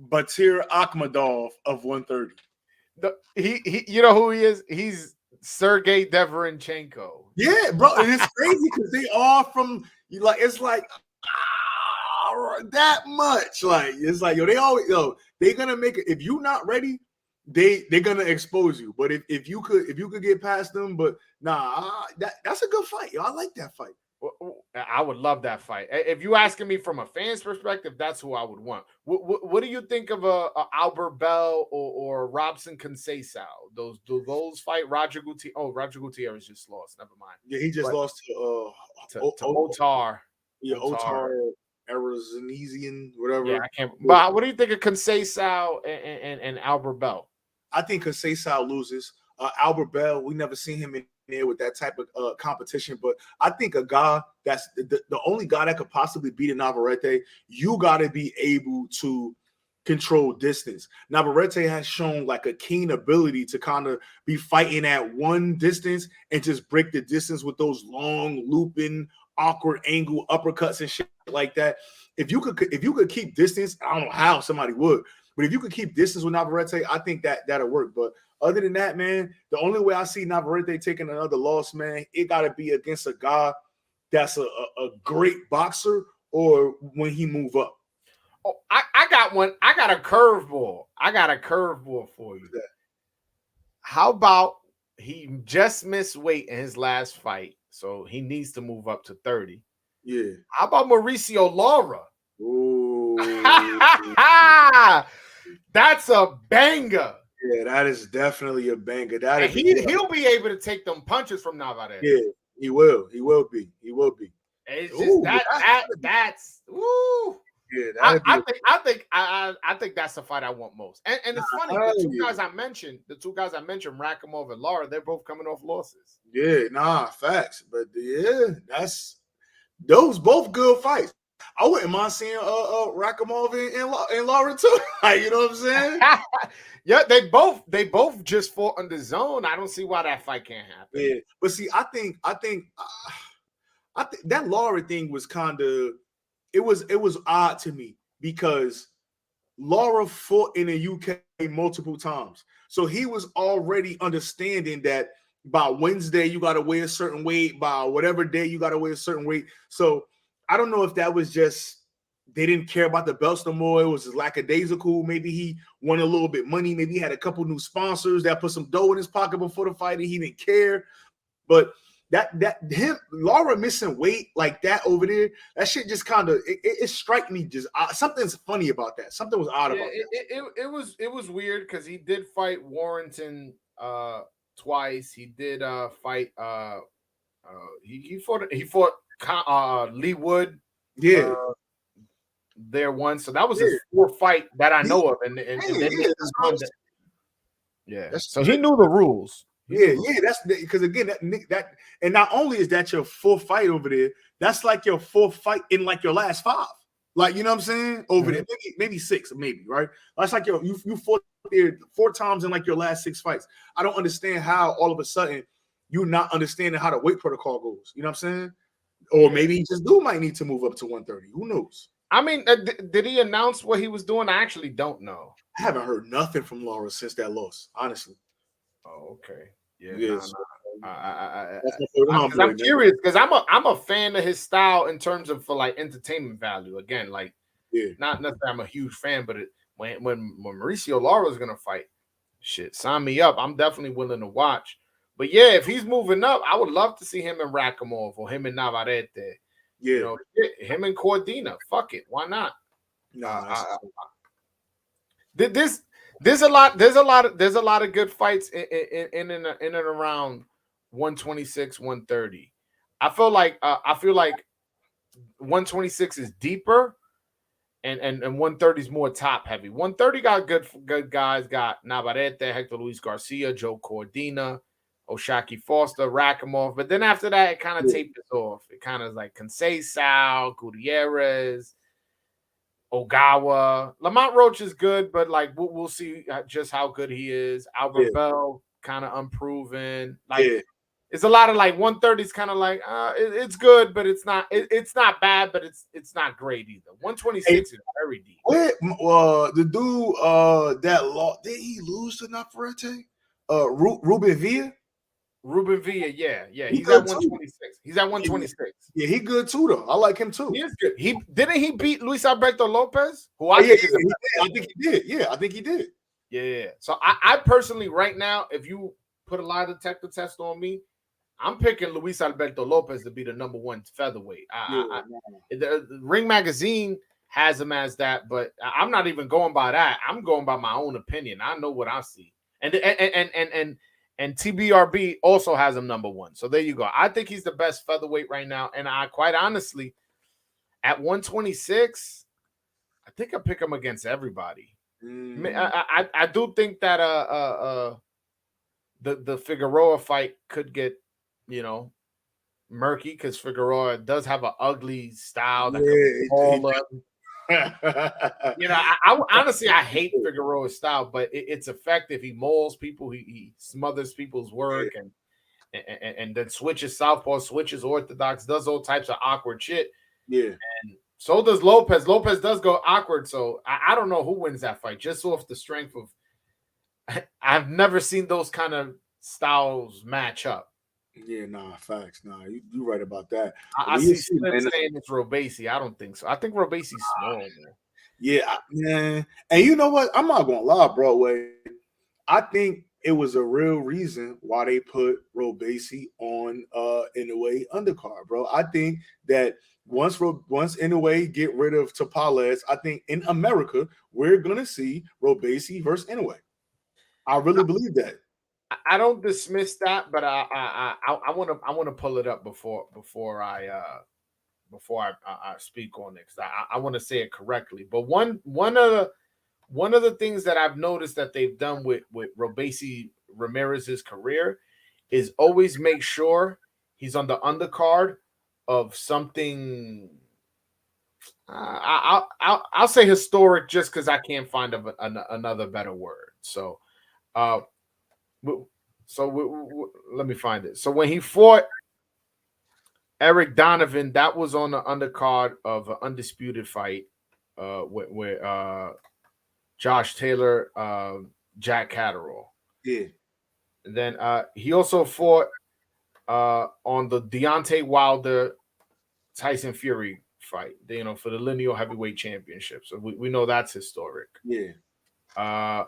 Batir Akhmadov of 130. He you know who he is? He's Sergey Deverenchenko. Yeah, bro, and it's crazy because they are from it's like that much. Like it's like they're gonna make it. If you're not ready, they're gonna expose you. But if you could get past them, but that's a good fight. Yo, I like that fight. I would love that fight. If you asking me from a fan's perspective, that's who I would want. What do you think of a Albert Bell or Robson Conceição? Those fight Roger Gutierrez? Oh, Roger Gutierrez just lost. Never mind. Yeah, he just lost to Otar. Yeah, Otar Arizanesian, whatever. Yeah, I can't. But what do you think of Conceição and Albert Bell? I think Conceição loses. Albert Bell, we never seen him in there with that type of competition, but I think a guy that's the only guy that could possibly beat a Navarrete, you got to be able to control distance. Navarrete has shown like a keen ability to kind of be fighting at one distance and just break the distance with those long looping awkward angle uppercuts and shit like that. If you could keep distance, I don't know how somebody would. But if you could keep distance with Navarrete, I think that'll work. But other than that, man, the only way I see Navarrete taking another loss, man, it got to be against a guy that's a great boxer or when he move up. Oh, I got one. I got a curveball. I got a curveball for you. How about he just missed weight in his last fight, so he needs to move up to 30. Yeah. How about Mauricio Lara? Ooh. That's a banger. Yeah, that is definitely a banger. He'll be able to take them punches from Navarrete. Yeah, he will. He will be. He will be. It's just that's woo. Yeah, I think that's the fight I want most. And it's funny, the two guys I mentioned, Rakhimov and Lara, they're both coming off losses. Yeah, facts. But yeah, that's those both good fights. I wouldn't mind seeing Rakhimov and Lara too. You know what I'm saying? Yeah, they both just fought on the zone. I don't see why that fight can't happen. Yeah, but see, I think that Lara thing was kind of it was odd to me because Lara fought in the UK multiple times, so he was already understanding that by Wednesday you got to weigh a certain weight, by whatever day you got to weigh a certain weight. So I don't know if that was just they didn't care about the belts no more. It was just lackadaisical. Maybe he won a little bit money. Maybe he had a couple new sponsors that put some dough in his pocket before the fight and he didn't care. But Lara missing weight like that over there, that shit just kind of it struck me just something's funny about that. Something was odd about that. It was weird because he did fight Warrington twice. He did fight he fought Lee Wood. Yeah. There once. So that was his fourth fight that I know of. So he knew the rules. That's because again that and not only is that your fourth fight over there, that's like your fourth fight in like your last five. Like, you know what I'm saying? Over there, maybe six, right? That's like you fought there 4 times in like your last 6 fights. I don't understand how all of a sudden you're not understanding how the weight protocol goes. You know what I'm saying? Or maybe he just might need to move up to 130. Who knows? I mean, did he announce what he was doing? I actually don't know. I haven't heard nothing from Lara since that loss, honestly. Oh, okay. Yes. I'm curious because I'm a fan of his style in terms of for like entertainment value. Again, like not necessarily I'm a huge fan, but when Mauricio Lara is gonna fight, shit, sign me up. I'm definitely willing to watch. But yeah, if he's moving up, I would love to see him and Rakhimov or him and Navarrete. Yeah, you know, him and Cordina. Fuck it, why not? There's a lot of good fights in and around 126, 130. I feel like 126 is deeper, and 130 is more top heavy. 130 got good guys. Got Navarrete, Hector Luis Garcia, Joe Cordina, Oshaki Foster, Rakhimov. But then after that, it kind of tapers off. It kind of like Conceição, Gutierrez, Ogawa. Lamont Roach is good, but like we'll see just how good he is. Albert Bell kind of unproven. Like it's a lot of like 130 is kind of like it's good, but it's not bad, but it's not great either. 126 is very deep. The dude that lost, did he lose to Navarrete? Ruben Villa? Ruben Villa, yeah. He's at 126. He's at 126. Yeah, he good too, though. I like him too. He is good. Didn't he beat Luis Alberto Lopez? Who I think he did. Yeah, I think he did. Yeah. So I personally, right now, if you put a lie detector test on me, I'm picking Luis Alberto Lopez to be the number 1 featherweight. The Ring Magazine has him as that, but I'm not even going by that. I'm going by my own opinion. I know what I see, and TBRB also has him number 1. So there you go. I think he's the best featherweight right now, and I quite honestly, at 126, I think I pick him against everybody. I do think that the Figueroa fight could get murky because Figueroa does have an ugly style that could fall up. I honestly I hate Figueroa's style, but it's effective. He mauls people, he smothers people's work, and then switches southpaw, switches orthodox, does all types of awkward shit. Yeah, and So does Lopez. Lopez does go awkward, so I don't know who wins that fight. Just off the strength of, I've never seen those kind of styles match up. Yeah, nah, facts. Nah, you right about that. I We'll see see, Slim man. saying it's Robacy. I don't think so. I think Robacy's small, man. Yeah, man. And you know what? I'm not gonna lie, Broadway. I think it was a real reason why they put Robacy on Inoue undercard, bro. I think that once Inoue get rid of Tapales, I think in America we're gonna see Robacy versus Inoue. I really believe that. I don't dismiss that, but I want to pull it up before I speak on it, 'cause I want to say it correctly. But one of the things that I've noticed that they've done with Robacy Ramirez's career is always make sure he's on the undercard of something. I'll say historic just because I can't find another better word. So, uh, let me find it. So when he fought Eric Donovan, that was on the undercard of an undisputed fight with Josh Taylor, Jack Catterall. Yeah. And then he also fought on the Deontay Wilder Tyson Fury fight, for the lineal heavyweight championship. So we know that's historic. Yeah.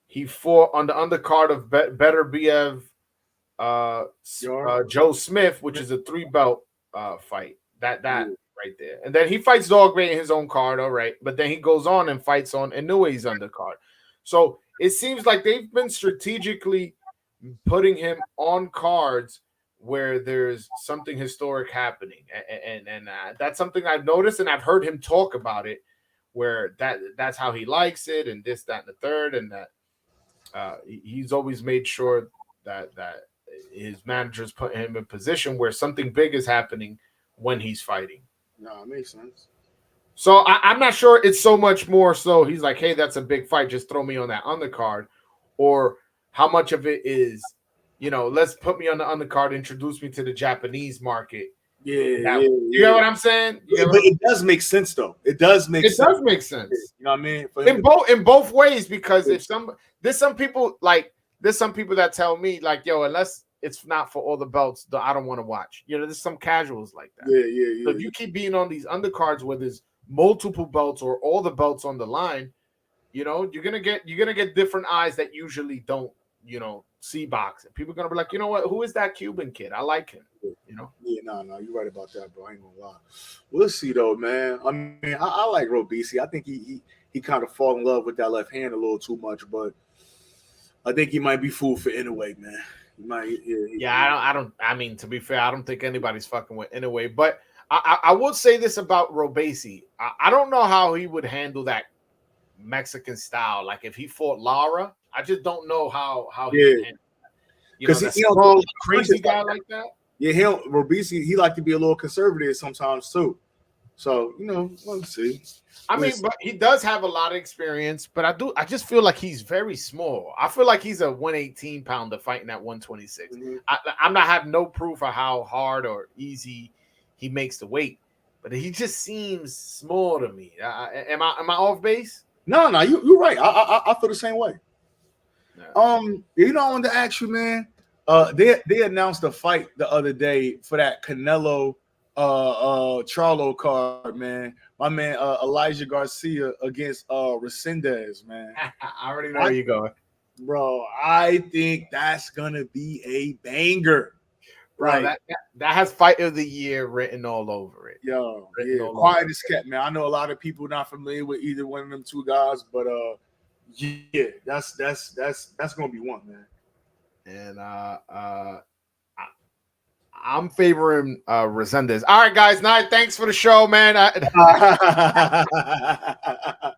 He fought on the undercard of Better Biev Joe Smith, which is a 3-belt fight. That right there. And then he fights Dogway in his own card, all right. But then he goes on and fights on Inoue's undercard. So it seems like they've been strategically putting him on cards where there's something historic happening, and that's something I've noticed, and I've heard him talk about it, where that's how he likes it, and this, that, and the third, and that he's always made sure that his managers put him in a position where something big is happening when he's fighting. No, it makes sense. So I'm not sure it's so much more so he's like, hey, that's a big fight, just throw me on that undercard, or how much of it is, let's put me on the undercard, introduce me to the Japanese market. Yeah. You know what I'm saying? But it does make sense, though. It does make sense. It does make sense. You know what I mean? In both ways, because if there's some people that tell me like, yo, unless it's not for all the belts, I don't want to watch. There's some casuals like that. Yeah. So if you keep being on these undercards where there's multiple belts or all the belts on the line, you're gonna get different eyes that usually don't, see boxing. People are gonna be like, you know what? Who is that Cuban kid? I like him. Yeah, no, you're right about that, bro. I ain't gonna lie. We'll see though, man. I mean, I like Robacy. I think he kind of fall in love with that left hand a little too much, but I think he might be fooled for Inoue, man. He might. Yeah, I mean, to be fair, I don't think anybody's fucking with Inoue, but I will say this about Robacy. I don't know how he would handle that Mexican style. Like if he fought Lara, I just don't know how he would handle that. Because he's a crazy guy like that. Yeah, Robacy, he like to be a little conservative sometimes too. So, let's see. But he does have a lot of experience, but I just feel like he's very small. I feel like he's a 118 pounder fighting at 126. Mm-hmm. I'm not having no proof of how hard or easy he makes the weight, but he just seems small to me. Am I off base? No, you're right. I feel the same way. Yeah. I wanted to ask you, man. They announced a fight the other day for that Canelo Charlo card, man. My man Elijah Garcia against Resendez, man. I already know where you're going. Bro, I think that's gonna be a banger. Right. That has fight of the year written all over it. Yo, quiet as kept, man. I know a lot of people not familiar with either one of them two guys, but yeah, that's gonna be one, man. And I'm favoring Resendez. All right, guys. Night. Thanks for the show, man.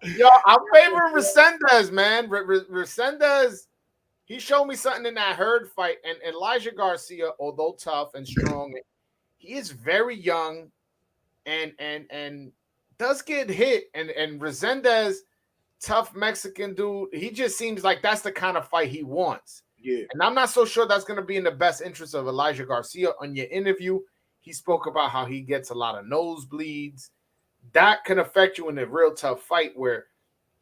Yo, I'm favoring Resendez, man. Resendez, he showed me something in that Hurd fight. And Elijah Garcia, although tough and strong, he is very young and does get hit. And Resendez, tough Mexican dude, he just seems like that's the kind of fight he wants. Yeah. And I'm not so sure that's going to be in the best interest of Elijah Garcia. On your interview, he spoke about how he gets a lot of nosebleeds that can affect you in a real tough fight where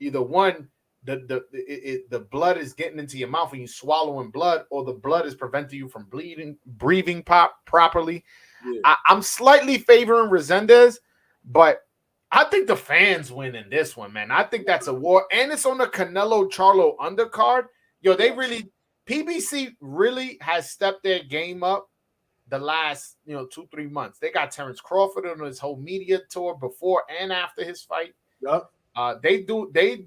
either one, the blood is getting into your mouth and you swallowing blood, or the blood is preventing you from breathing properly. Yeah. I'm slightly favoring Resendez, but I think the fans win in this one, man. I think that's a war, and it's on the Canelo Charlo undercard. Yo, they really, PBC really has stepped their game up the last 2-3 months. They got Terrence Crawford on his whole media tour before and after his fight. Yep. They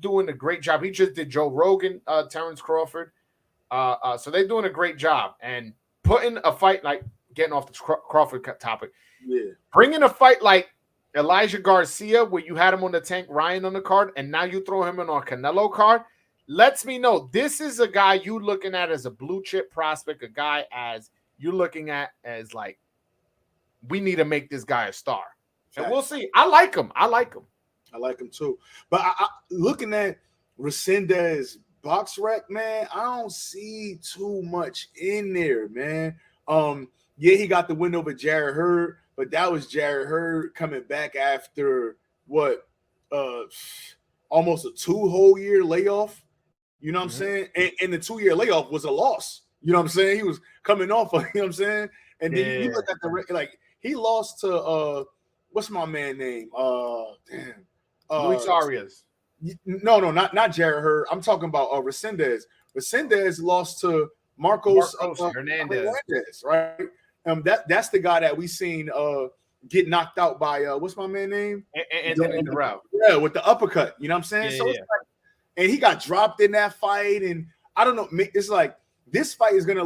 doing a great job. He just did Joe Rogan, Terrence Crawford. So they're doing a great job and putting a fight, like getting off the Crawford topic. Yeah. Bringing a fight like Elijah Garcia, where you had him on the Tank Ryan on the card, and now you throw him in on Canelo card, lets me know this is a guy you looking at as a blue chip prospect, a guy as you're looking at as like, we need to make this guy a star. And we'll see. I like him. I like him too. But I looking at Resendez box rec, man, I don't see too much in there, man. Yeah, he got the win over Jarrett Hurd, but that was Jarrett Hurd coming back after what, almost a 2 whole year layoff. You know what I'm saying? And the 2 year layoff was a loss. You know what I'm saying? He was coming off of, you know what I'm saying? And then you look at the like he lost to what's my man name? Luis Arias. No, not Jarrett Hurd. I'm talking about Resendez. Resendez lost to Marcos Hernandez, right? That's the guy that we seen get knocked out by what's my man name? Anthony Durrell. Yeah, with the uppercut. You know what I'm saying? It's like, and he got dropped in that fight, and I don't know. It's like this fight is gonna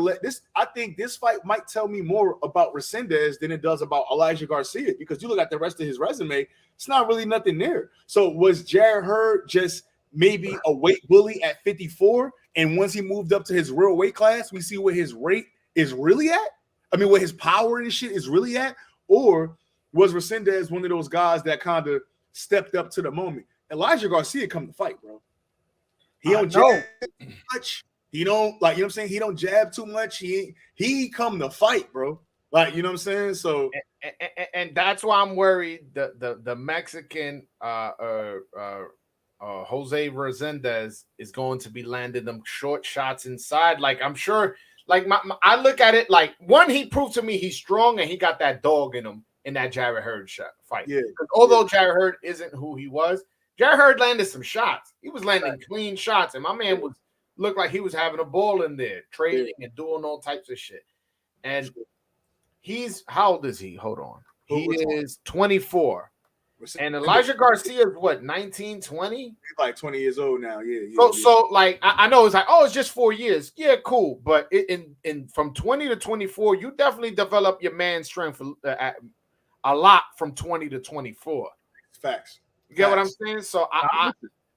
I think this fight might tell me more about Resendez than it does about Elijah Garcia, because you look at the rest of his resume, it's not really nothing there. So was Jarrett Hurd just maybe a weight bully at 54, and once he moved up to his real weight class, we see where his rate is really at? I mean, where his power and shit is really at? Or was Resendez one of those guys that kind of stepped up to the moment? Elijah Garcia come to fight, bro. He don't jab much. He don't, like, you know what I'm saying? He don't jab too much. He come to fight, bro. Like, you know what I'm saying? So and that's why I'm worried the Mexican Jose Resendez is going to be landing them short shots inside. Like, I'm sure, like I look at it like, one, he proved to me he's strong and he got that dog in him in that Jarrett Hurd fight. Yeah. Although Jarrett Hurd isn't who he was, Jarrett Hurd landed some shots. He was landing clean shots, and my man looked like he was having a ball in there, trading and doing all types of shit. And he's, how old is he? Hold on. He is 24. And Elijah Garcia is what, 19, 20? He's like 20 years old now. Yeah. So like, I know it's like, oh, it's just 4 years. Yeah, cool. But in from 20 to 24, you definitely develop your man strength a lot from 20 to 24. Facts. You get what I'm saying? So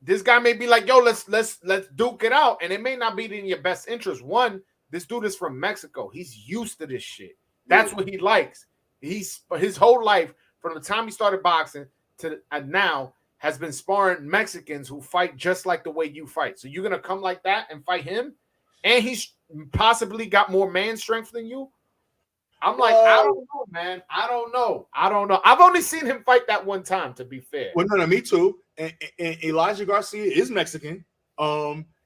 this guy may be like, yo, let's duke it out, and it may not be in your best interest. One, this dude is from Mexico. He's used to this shit. That's what he likes. He's his whole life, from the time he started boxing to now, has been sparring Mexicans who fight just like the way you fight. So you're gonna come like that and fight him, and he's possibly got more man strength than you. I'm like, I don't know, man. I don't know. I've only seen him fight that one time, to be fair. Well, no, me too. And Elijah Garcia is Mexican.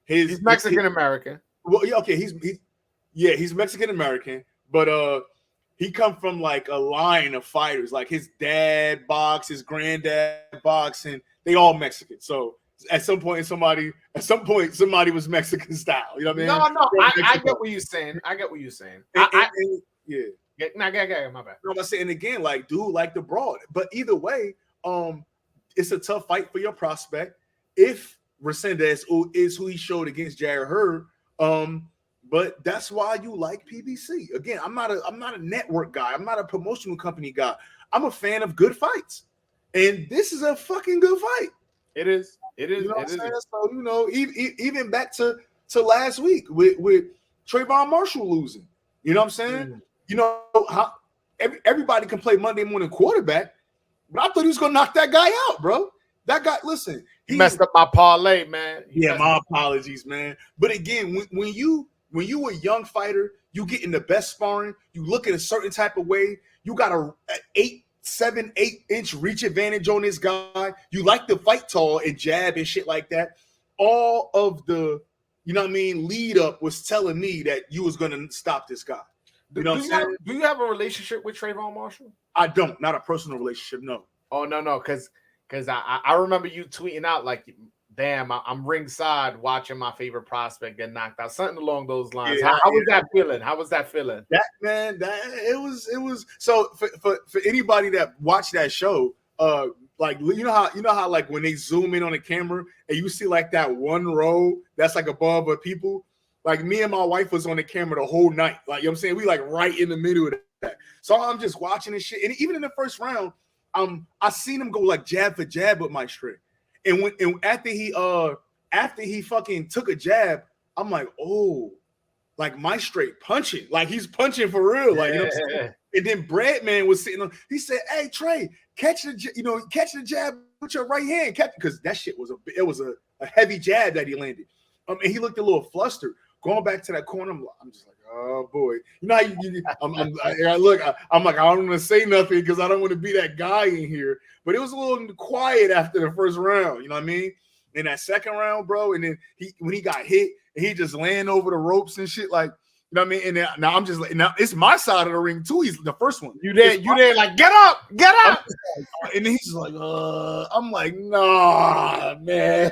He's Mexican American. Well, yeah, okay, he's Mexican American, but he come from like a line of fighters. Like his dad boxed, his granddad boxed, and they all Mexican. So at some point somebody was Mexican style. You know what I mean? No, I get what you're saying. Yeah. My bad. No, I'm saying again, like, dude, like the broad. But either way, it's a tough fight for your prospect. If Resendez is who he showed against Jarrett Hurd, but that's why you like PBC. Again, I'm not a network guy. I'm not a promotional company guy. I'm a fan of good fights, and this is a fucking good fight. It is. You know what I'm saying? So even back to last week with Trayvon Marshall losing. You know what I'm saying? Mm. You know how everybody can play Monday morning quarterback, but I thought he was gonna knock that guy out, bro. That guy, listen, he messed up my parlay, man. My apologies, man. But again, when you a young fighter, you get in the best sparring, you look in a certain type of way, you got a 7, 8-inch reach advantage on this guy. You like to fight tall and jab and shit like that. All of the, you know what I mean, lead up was telling me that you was gonna stop this guy. You know what I'm saying? Do you have a relationship with Trayvon Marshall? I don't, not a personal relationship, no. Oh no, because I remember you tweeting out like, damn, I'm ringside watching my favorite prospect get knocked out, something along those lines. Yeah, how was that feeling? How was that feeling? That man, it was. So for anybody that watched that show, like you know how like when they zoom in on the camera and you see like that one row that's like above the people, like me and my wife was on the camera the whole night. Like, you know what I'm saying, we like right in the middle of that. So I'm just watching this shit, and even in the first round, I seen him go like jab for jab with Mike Straight, and after he fucking took a jab, I'm like, oh. Like Mike Straight punching, like he's punching for real, like, you know what I'm saying? And then Breadman was sitting on. He said, "Hey Trey, catch the jab with your right hand, because that shit was a heavy jab that he landed." And he looked a little flustered. Going back to that corner, I'm just like, oh boy, you know how I'm like, I don't want to say nothing because I don't want to be that guy in here. But it was a little quiet after the first round, you know what I mean? In that second round, bro, and then when he got hit. He just laying over the ropes and shit, like, you know what I mean? And now I'm just like, now it's my side of the ring too. He's the first one. You there, like, get up. And then he's just like, I'm like, nah, man.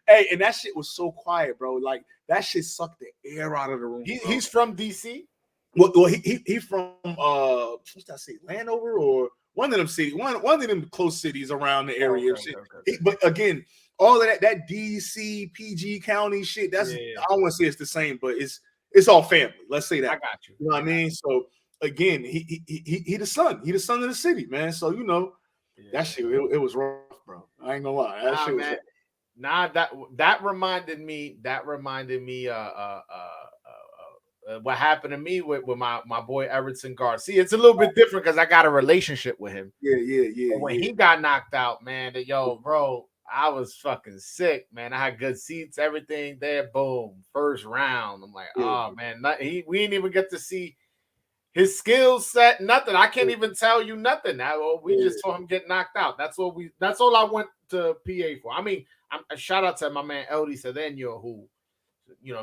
Hey, and that shit was so quiet, bro. Like, that shit sucked the air out of the room. He's from DC. Well, he from what's that city? Landover or one of them cities, one of them close cities around the area. Okay. But again, all of that DC, PG County shit, that's I don't want to say it's the same, but it's all family. Let's say that. I got you. You know what I mean? So again, he the son. He the son of the city, man. So you know, that shit, it was rough, bro. I ain't gonna lie. That shit was rough. Nah, that reminded me what happened to me with my boy Everton Garcia. It's a little bit different because I got a relationship with him. Yeah. But when he got knocked out, man, bro, I was fucking sick, man. I had good seats, everything there. Boom, first round. I'm like, oh man, we didn't even get to see his skill set. Nothing. I can't even tell you nothing. We just saw him get knocked out. That's all I went to PA for. I mean, a shout out to my man Eldie Cedeno, who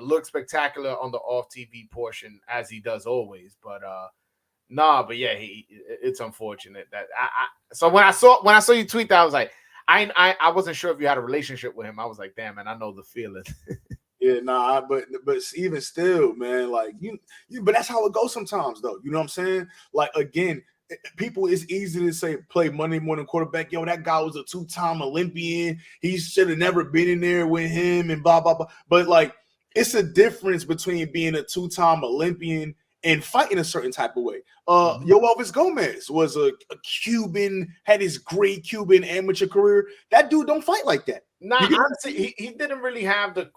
looked spectacular on the off TV portion as he does always. But but yeah, it's unfortunate that So when I saw you tweet that, I was like, I wasn't sure if you had a relationship with him. I was like, damn, man, I know the feeling. Yeah, nah, but even still, man, like but that's how it goes sometimes, though. You know what I'm saying? Like, again, people, it's easy to say play Monday morning quarterback. Yo, that guy was a 2-time Olympian. He should have never been in there with him and blah blah blah. But like, it's a difference between being a 2-time Olympian and fighting a certain type of way. Elvis Gomez was a Cuban, had his great Cuban amateur career. That dude don't fight like that. Nah, honestly, he didn't really have the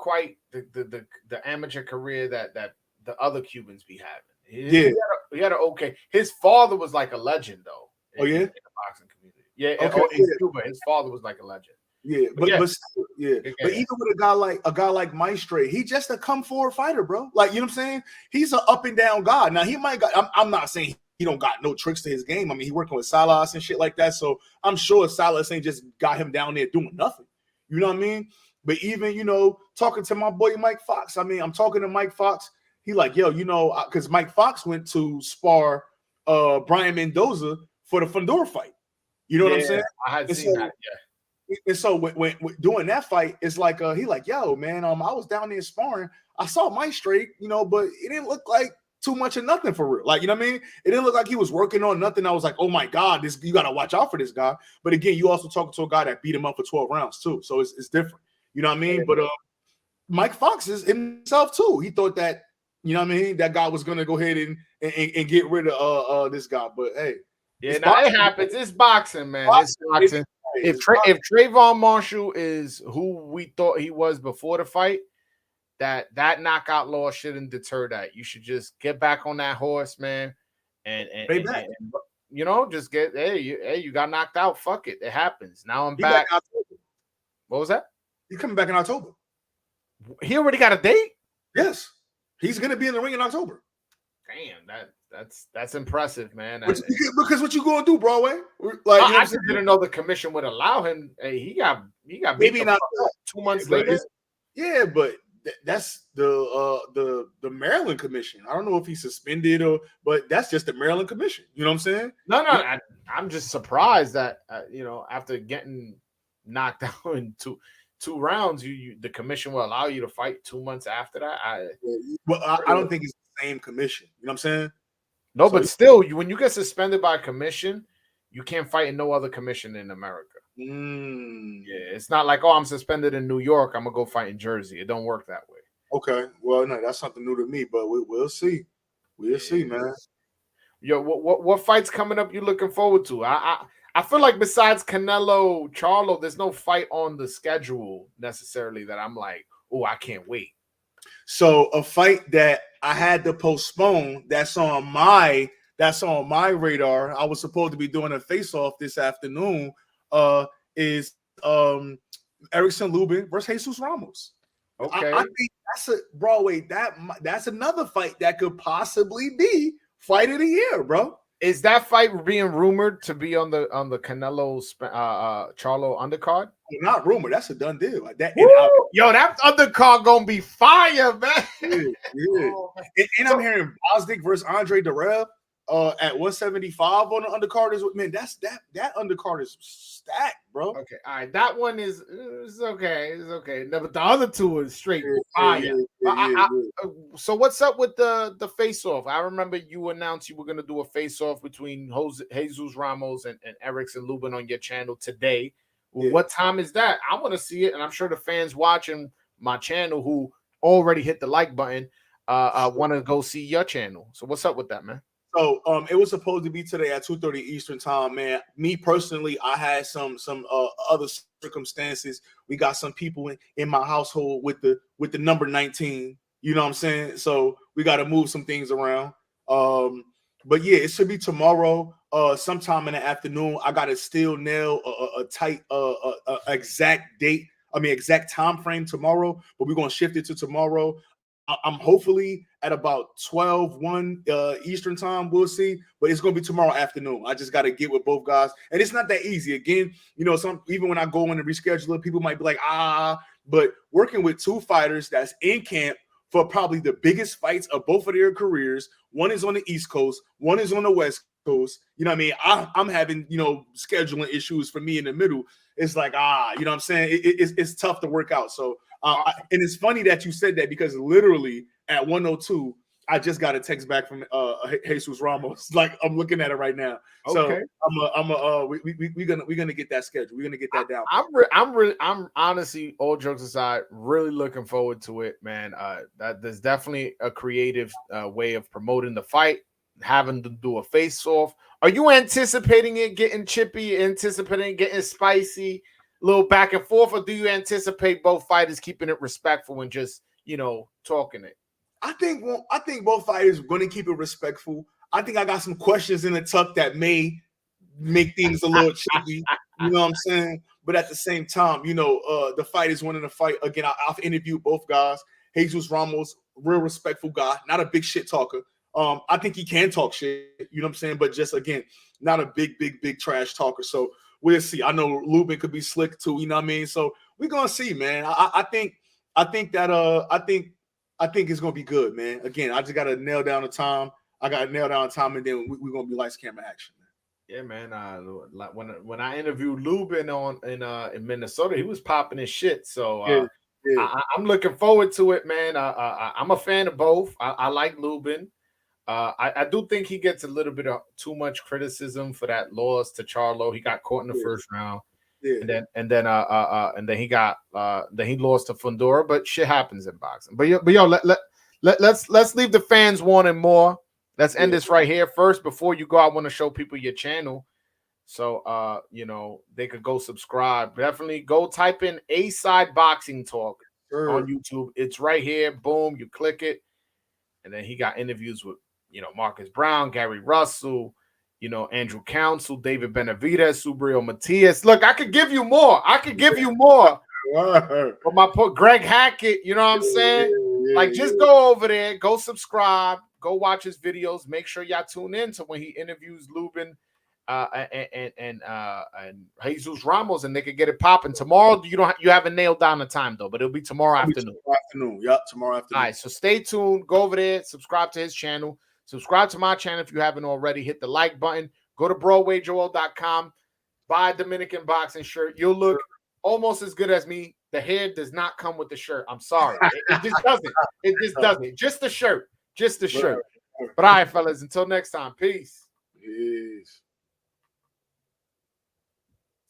amateur career that the other Cubans be having. He had an okay. His father was like a legend, though. In the boxing community. Yeah, okay. In Cuba, his father was like a legend. Yeah, but even with a guy like Mike Straight, he just a come forward fighter, bro. Like, you know what I'm saying? He's an up and down guy. Now he might got. I'm not saying he don't got no tricks to his game. I mean, he working with Salas and shit like that. So I'm sure Salas ain't just got him down there doing nothing. You know what I mean? But even talking to my boy Mike Fox. I mean, I'm talking to Mike Fox. He like, yo, because Mike Fox went to spar Brian Mendoza for the Fundora fight. You know what I'm saying? I had seen that. Yeah. And so when doing that fight, it's like he like, yo, man, I was down there sparring. I saw Mike Straight, but it didn't look like too much of nothing for real. Like, you know what I mean? It didn't look like he was working on nothing. I was like, oh my God, you got to watch out for this guy. But again, you also talking to a guy that beat him up for 12 rounds too. So it's different. You know what I mean? But Mike Fox is himself too. He thought that, you know what I mean, that guy was going to go ahead and get rid of this guy. But hey. Yeah, now it happens. It's boxing, man. It's boxing. If Trayvon Marshall is who we thought he was before the fight, that knockout loss shouldn't deter that. You should just get back on that horse, man, and just get you got knocked out. Fuck it, it happens. Now I'm back. What was that? He's coming back in October. He already got a date? Yes, he's gonna be in the ring in October. Damn, That's impressive, man. Because what you gonna do, Broadway? Like, I just didn't know the commission would allow him. Hey, he got maybe not 2 months later. Yeah, but that's the Maryland Commission. I don't know if he's suspended but that's just the Maryland Commission. You know what I'm saying? No, I'm just surprised that after getting knocked out in two rounds, the commission will allow you to fight 2 months after that. I don't think it's the same commission. You know what I'm saying? No, so, but still, when you get suspended by a commission, you can't fight in no other commission in America. Yeah, it's not like, I'm suspended in New York, I'm gonna go fight in Jersey. It don't work that way. Okay, well, no, that's something new to me, but we'll see. We'll see, man. Yo, what fights coming up you looking forward to? I feel like besides Canelo, Charlo, there's no fight on the schedule necessarily that I'm like, oh, I can't wait. So a fight that I had to postpone that's on my radar. I was supposed to be doing a face-off this afternoon. Is Erickson Lubin versus Jesus Ramos. Okay, I think that's a Broadway. That's another fight that could possibly be fight of the year, bro. Is that fight being rumored to be on the Canelo Charlo undercard? Not rumored. That's a done deal. Like that. Yo, that undercard gonna be fire, man. Yeah. And I'm hearing Bosdick versus Andre Dereb at 175 on the undercard. Man, that undercard is stacked, bro. Okay, all right. That one is okay. It's okay. No, but the other two is straight fire. So what's up with the face-off? I remember you announced you were gonna do a face-off between Jesus Ramos and Erickson Lubin on your channel today. Yeah. What time is that? I want to see it, and I'm sure the fans watching my channel who already hit the like button want to go see your channel. So what's up with that, man? So it was supposed to be today at 2:30 Eastern time, man. Me personally, I had some other circumstances. We got some people in my household with the number 19. You know what I'm saying? So we got to move some things around. But yeah, it should be tomorrow, sometime in the afternoon. I got to still nail a tight exact date. I mean, exact time frame tomorrow, but we're going to shift it to tomorrow. I'm hopefully at about 1 Eastern time. We'll see, but it's going to be tomorrow afternoon. I just got to get with both guys. And it's not that easy. Again, even when I go in and reschedule it, people might be like, but working with two fighters that's in camp for probably the biggest fights of both of their careers. One is on the East Coast, one is on the West Coast. You know what I mean? I'm having, scheduling issues for me in the middle. It's like, you know what I'm saying? It's tough to work out. So, and it's funny that you said that because literally at 1:02, I just got a text back from Jesus Ramos. Like I'm looking at it right now. Okay. So we're gonna get that schedule. We're gonna get that down. I'm honestly, all jokes aside, really looking forward to it, man. That there's definitely a creative way of promoting the fight, having to do a face-off. Are you anticipating it getting chippy, anticipating it getting spicy, a little back and forth, or do you anticipate both fighters keeping it respectful and just, talking it? I think both fighters are going to keep it respectful. I think I got some questions in the tuck that may make things a little chippy. You know what I'm saying? But at the same time, the fight is winning the fight. Again, I've interviewed both guys. Jesus Ramos, real respectful guy, not a big shit talker. I think he can talk shit, you know what I'm saying? But just, again, not a big trash talker. So we'll see. I know Lubin could be slick too, you know what I mean? So we're going to see, man. I think it's going to be good, man. Again, I just got to nail down the time. And then we're going to be lights, camera, action, man. Yeah, man. When I interviewed Lubin in Minnesota, he was popping his shit. So yeah. I'm looking forward to it, man. I'm a fan of both. I like Lubin. I do think he gets a little bit of too much criticism for that loss to Charlo. He got caught in the first round. Yeah. And then he lost to Fundora, but shit happens in boxing. But yo, let's leave the fans wanting more. Let's end this right here. First, before you go, I want to show people your channel. So they could go subscribe. Definitely go type in A-Side Boxing Talk on YouTube. It's right here. Boom, you click it. And then he got interviews with Marcus Brown, Gary Russell, Andrew Council, David Benavidez, Subriel Matias. Look, I could give you more. But Greg Hackett, you know what I'm saying? Just go over there, go subscribe, go watch his videos. Make sure y'all tune in to when he interviews Lubin and Jesus Ramos, and they could get it popping tomorrow. You haven't nailed down the time though, but it'll be tomorrow afternoon. Yep, tomorrow afternoon. All right, so stay tuned. Go over there, subscribe to his channel, subscribe to my channel if you haven't already. Hit the like button. Go to BroadwayJoel.com. Buy a Dominican boxing shirt. You'll look almost as good as me. The hair does not come with the shirt. I'm sorry, it just doesn't. It just doesn't. Just the shirt. Just the shirt. But all right, fellas. Until next time. Peace. Peace.